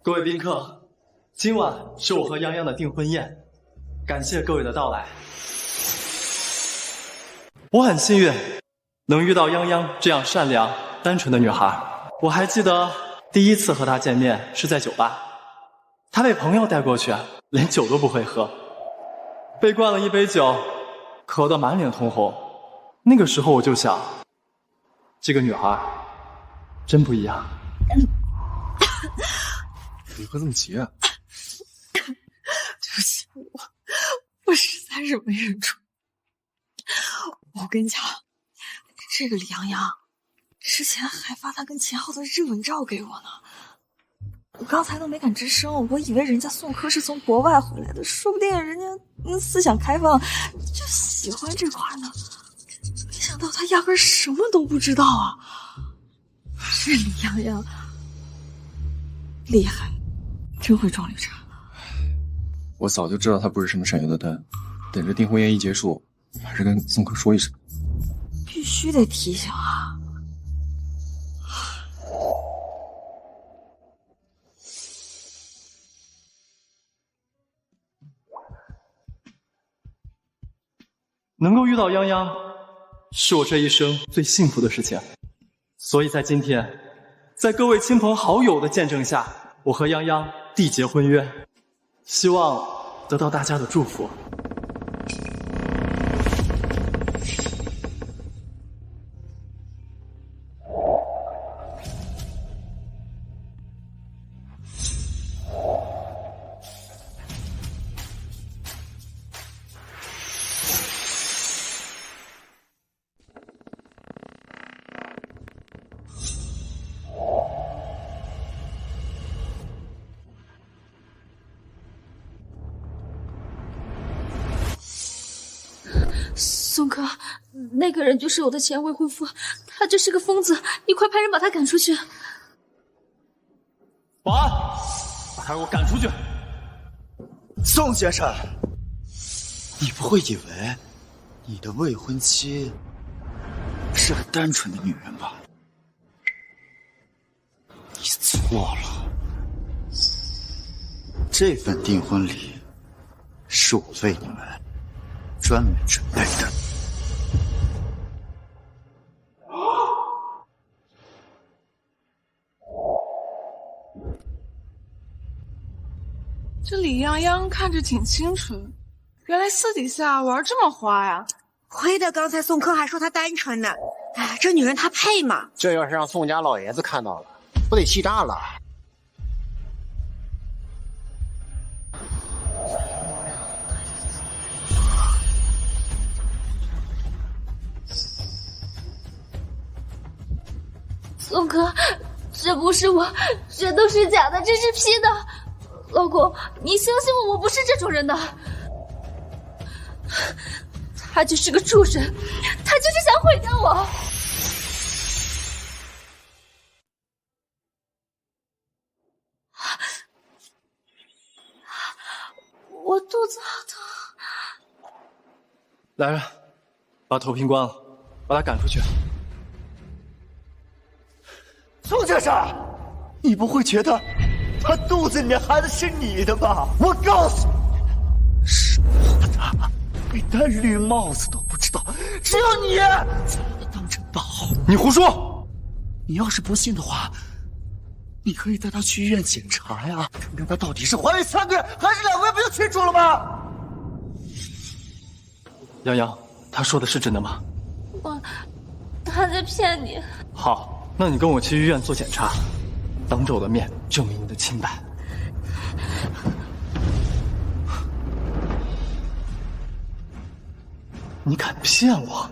各位宾客，今晚是我和泱泱的订婚宴，感谢各位的到来。我很幸运能遇到泱泱这样善良单纯的女孩。我还记得第一次和她见面是在酒吧，她被朋友带过去，连酒都不会喝，被灌了一杯酒，渴得满脸通红。那个时候我就想，这个女孩真不一样。你喝这么急啊？对不起，我实在是没忍住。我跟你讲，这个李洋洋之前还发他跟秦昊的日吻照给我呢。我刚才都没敢吱声，我以为人家宋柯是从国外回来的，说不定人家思想开放，就喜欢这块呢。没想到他压根什么都不知道啊！这李洋洋厉害。真会装绿茶。我早就知道他不是什么省油的灯，等着订婚宴一结束，还是跟宋柯说一声。必须得提醒啊！能够遇到泱泱，是我这一生最幸福的事情。所以在今天，在各位亲朋好友的见证下，我和泱泱缔结婚约，希望得到大家的祝福。宋柯，那个人就是我的前未婚夫，他就是个疯子，你快派人把他赶出去。保安，把他给我赶出去！宋先生，你不会以为你的未婚妻是个单纯的女人吧？你错了，这份订婚礼是我为你们专门准备的。这李泱泱看着挺清纯，原来私底下玩这么花呀！亏得刚才宋柯还说她单纯呢，哎，这女人她配吗？这要是让宋家老爷子看到了，不得气炸了！宋柯，哥，这不是我，这都是假的，这是 P 的。老公，你相信我，我不是这种人的。他就是个畜生，他就是想毁掉我。我肚子好疼。来人，把头瓶关了，把他赶出去。苏先生，你不会觉得他肚子里面孩子是你的吧？我告诉你，是我的，你戴绿帽子都不知道，只有你才把他当成宝。你胡说！你要是不信的话，你可以带他去医院检查呀，看看他到底是怀孕3个月还是2个月，不就清楚了吗？洋洋，他说的是真的吗？他在骗你。好，那你跟我去医院做检查，当着我的面证明你的清白。你敢骗我？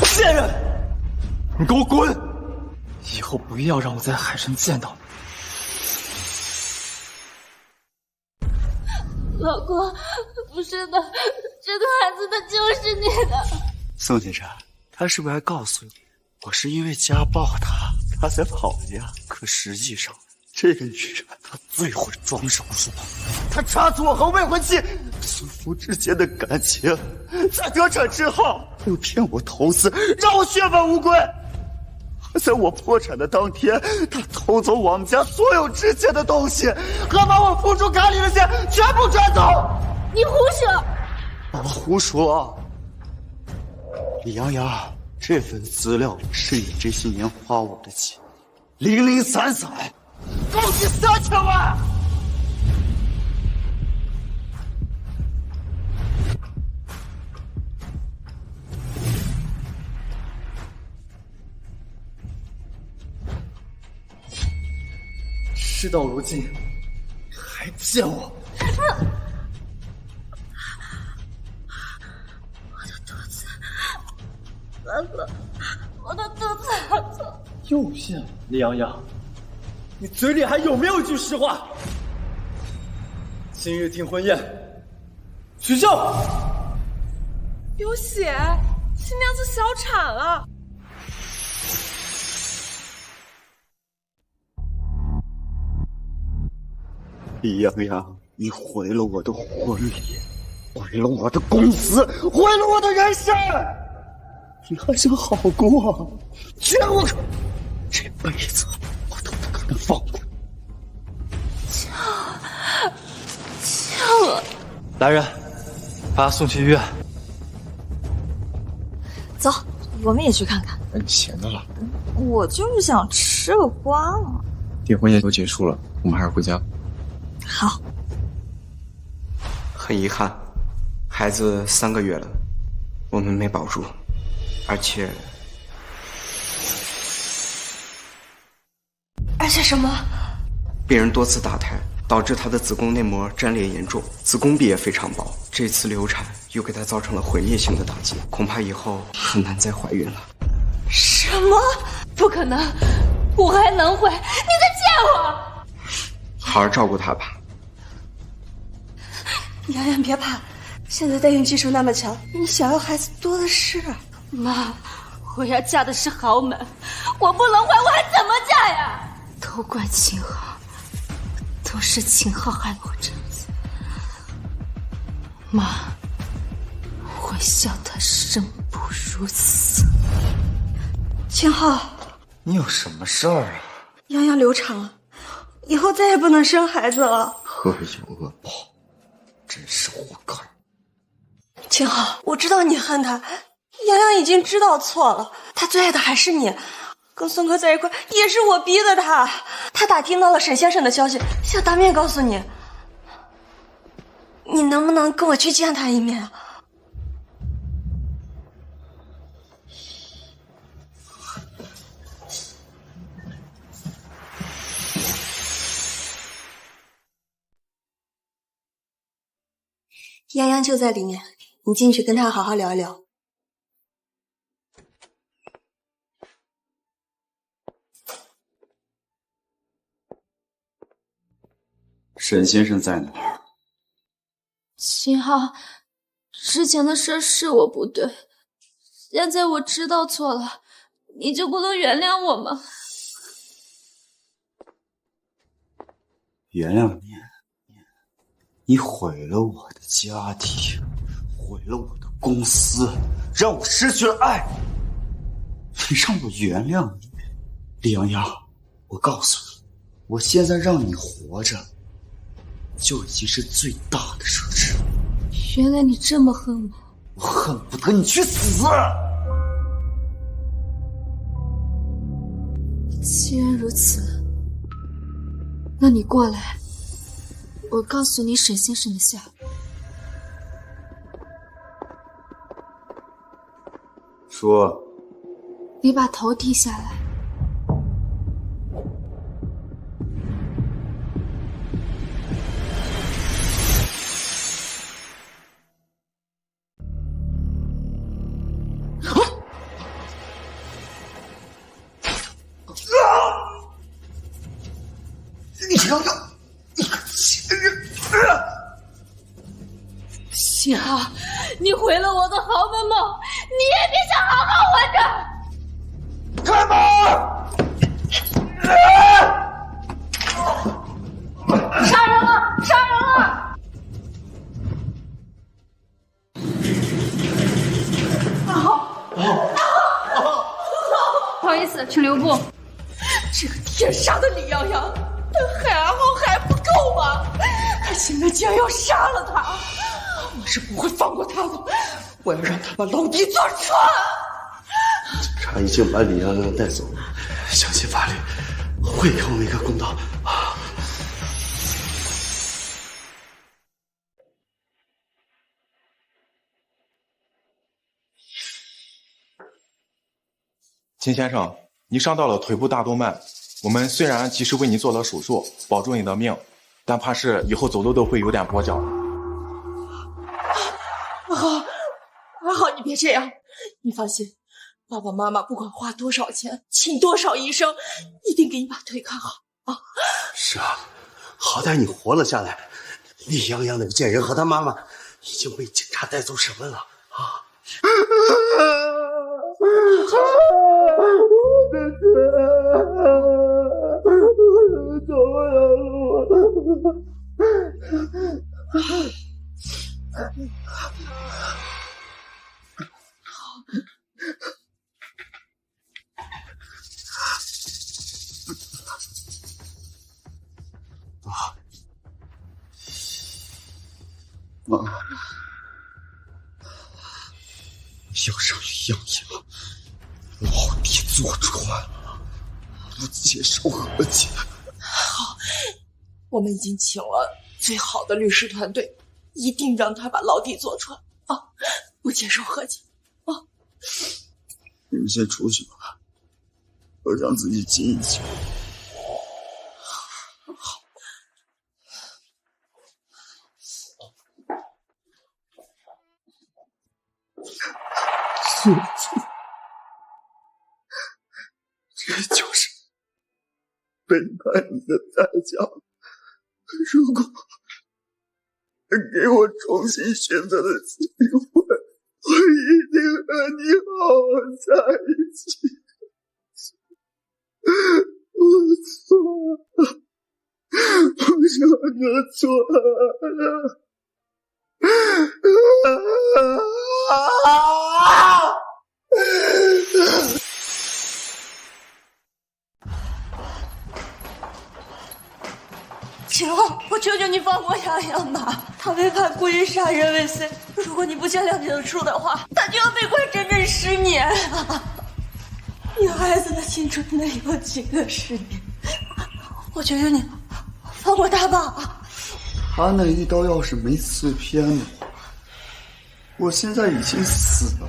骗人！你给我滚！以后不要让我在海上见到你。老公，不是的，这个孩子他就是你的。宋先生，他是不是还告诉你，我是因为家暴他才跑呀？可实际上，这个女人她最会装手术，她插足我和未婚妻苏福之间的感情，在得逞之后又骗我投资，让我血本无归。在我破产的当天，他偷走我们家所有值钱的东西，还把我付出卡里的钱全部转走。你胡说！我胡说。李洋洋，这份资料里是你这些年花我的钱，零零散散，共计3000万。事到如今，还骗我！我的肚子，老公，我的肚子好痛。又骗我，李洋洋，你嘴里还有没有一句实话？今日订婚宴取消。有血，新娘子小产了。李洋洋，你毁了我的婚礼，毁了我的公司，毁了我的人生。你还想好过？绝不可！这辈子我都不可能放过你。救我！来人，把他送去医院。走，我们也去看看。你闲的了。我就是想吃个瓜嘛。订婚宴都结束了，我们还是回家。好。很遗憾，孩子3个月了，我们没保住，而且什么？病人多次打胎，导致她的子宫内膜粘连严重，子宫壁也非常薄。这次流产又给她造成了毁灭性的打击，恐怕以后很难再怀孕了。什么？不可能，我还能会？你在骗我！好好照顾她吧。洋洋，别怕，现在代孕技术那么强，你想要孩子多的是。妈，我要嫁的是豪门，我不能怀，我还怎么嫁呀？都怪秦昊，都是秦昊害了我这样子。妈，我笑他生不如死。秦昊，你有什么事儿啊？洋洋流产了，以后再也不能生孩子了。恶有恶报，真是活该。秦昊，我知道你恨他，洋洋已经知道错了，他最爱的还是你。跟孙科在一块也是我逼的他，他打听到了沈先生的消息，想当面告诉你。你能不能跟我去见他一面啊？洋洋就在里面，你进去跟他好好聊一聊。沈先生在哪儿？秦昊，之前的事是我不对，现在我知道错了，你就不能原谅我吗？原谅你？你毁了我的家庭，毁了我的公司，让我失去了爱。你让我原谅你？李洋洋，我告诉你，我现在让你活着，就已经是最大的奢侈。原来你这么恨我，我恨不得你去死！既然如此，那你过来，我告诉你沈先生的下落。说。你把头低下来。李洋洋，你个贱人！秦昊，你毁了我的豪门梦，你也别想好好活着！开门！杀人了！杀人了！阿豪，不好意思，请留步。这个天杀的李洋洋，他害阿豪还不够吗？他现在竟然要杀了他！我是不会放过他的，我要让他把老弟坐穿。警察已经把李洋洋带走了，相信法律会给我们一个公道。秦先生，你伤到了腿部大动脉，我们虽然及时为你做了手术，保住你的命，但怕是以后走路都会有点跛脚。阿豪，你别这样，你放心，爸爸妈妈不管花多少钱，请多少医生，一定给你把腿看好啊！是啊，好歹你活了下来。李洋洋那个贱人和他妈妈已经被警察带走审问了啊！我的天，走了妈，要让杨洋老弟坐穿，不接受和解。好，我们已经请了最好的律师团队，一定让他把老弟坐穿啊！不接受和解啊！你们先出去吧，我让自己静一静。好。这就是背叛你的代价。如果给我重新选择的机会，我一定和你好好在一起。我错了，我真的错了。秦昊，我求求你放过洋洋吧，他被判故意杀人未遂，如果你不下量刑处的话，他就要被关整整10年啊！你孩子的青春能有几个10年？我求求你，放过他吧！他那一刀要是没刺偏的话，我现在已经死了。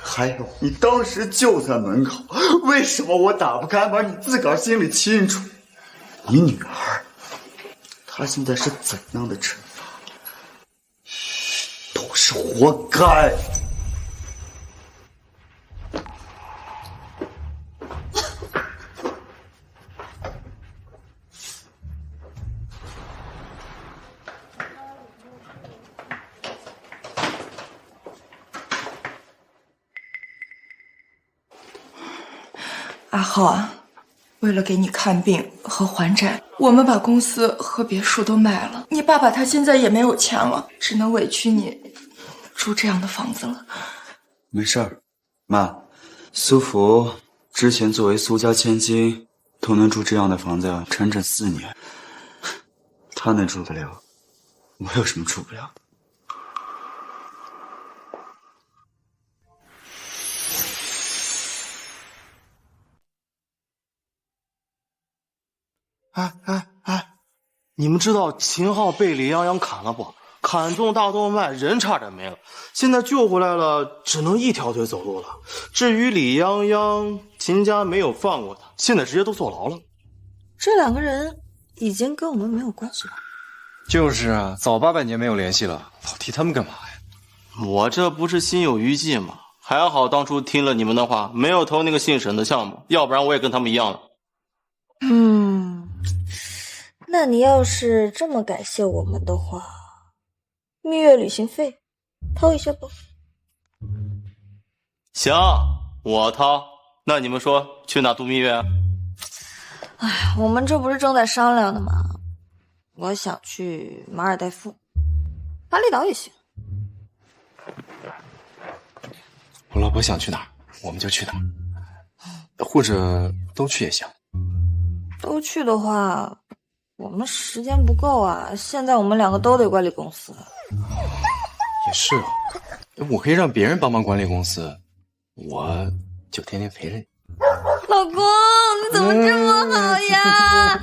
还有，你当时就在门口，为什么我打不开门？你自个儿心里清楚。你女儿，她现在是怎样的惩罚，都是活该。阿浩啊，为了给你看病和还债，我们把公司和别墅都卖了。你爸爸他现在也没有钱了，只能委屈你住这样的房子了。没事儿，妈，苏福之前作为苏家千金，都能住这样的房子整整4年，他能住得了，我有什么住不了？你们知道秦昊被李泱泱砍了不？砍中大动脉，人差点没了。现在救回来了，只能一条腿走路了。至于李泱泱，秦家没有放过他，现在直接都坐牢了。这2个人已经跟我们没有关系了。就是啊，早800年没有联系了，老提他们干嘛呀？我这不是心有余悸吗？还好当初听了你们的话，没有投那个姓沈的项目，要不然我也跟他们一样了。那你要是这么感谢我们的话，蜜月旅行费掏一下吧。行，我掏。那你们说去哪度蜜月啊？我们这不是正在商量的吗？我想去马尔代夫，巴厘岛也行。我老婆想去哪儿，我们就去哪儿，或者都去也行。都去的话，我们时间不够啊！现在我们2个都得管理公司。也是哦，我可以让别人帮忙管理公司，我就天天陪着你。老公，你怎么这么好呀？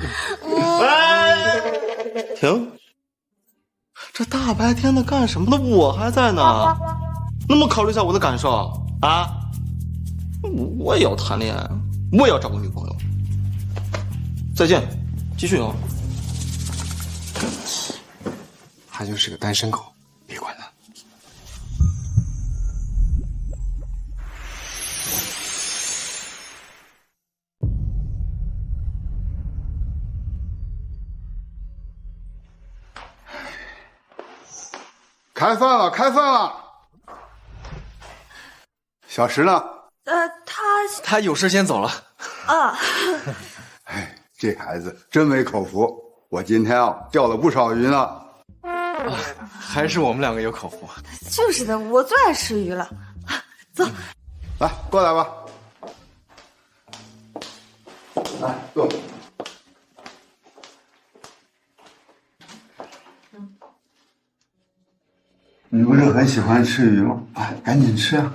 停！这大白天的干什么呢？我还在呢，能不能考虑一下我的感受啊？我也要谈恋爱，我也要找个女朋友。再见，继续哦。他就是个单身狗，别管他。开饭了，开饭了。小石呢？他有事先走了。啊。哎，这孩子真没口福，我今天钓了不少鱼呢。还是我们2个有口福。就是的，我最爱吃鱼了。走，来，过来吧。来，坐。你不是很喜欢吃鱼吗？哎，赶紧吃啊！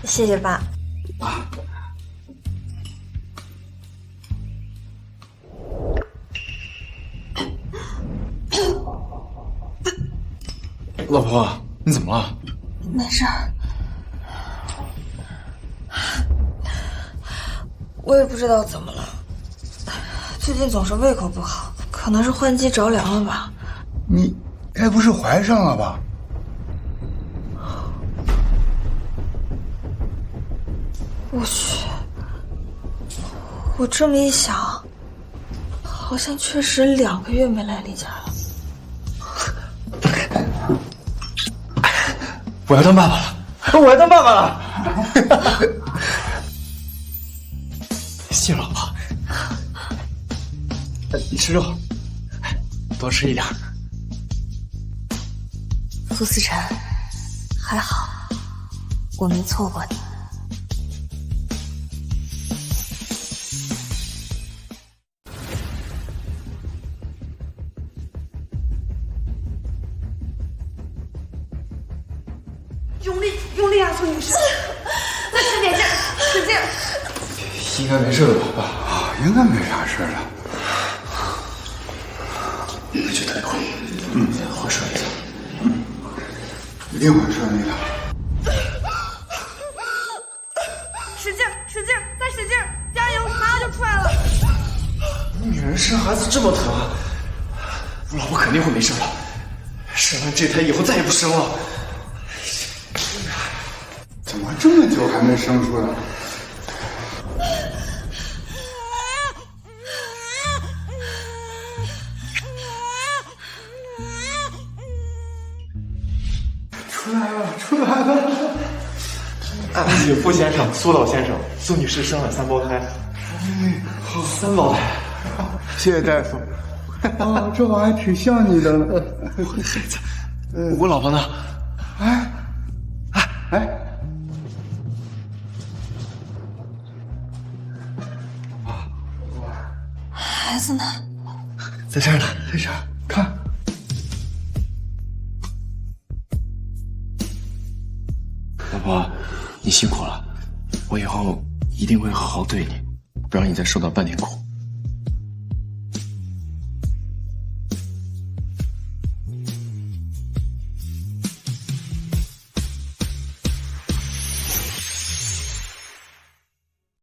谢谢爸。老婆，你怎么了？没事儿，我也不知道怎么了，最近总是胃口不好，可能是换季着凉了吧。你该不是怀上了吧？我去，我这么一想，好像确实2个月没来例假了。我要当爸爸了，我要当爸爸了！谢老婆，你吃肉，多吃一点。苏思辰，还好我没错过你。用力啊，苏女士！再使点劲，使劲！应该没事了吧？啊，应该没啥事了。那就等一会儿，会顺利的。一定会顺利的。使劲，使劲，再使劲，加油，马上就出来了。女人生孩子这么疼，我老婆肯定会没事了。生完这胎以后再也不生了。怎么这么久还没生出来？出来了，出来了！傅先生、苏老先生，苏女士生了3胞胎，三宝，谢谢大夫。啊，这玩意儿挺像你的。我的孩子，我老婆呢？孩子呢？在这儿呢，在这儿，看。老婆，你辛苦了，我以后一定会好好对你，不让你再受到半点苦。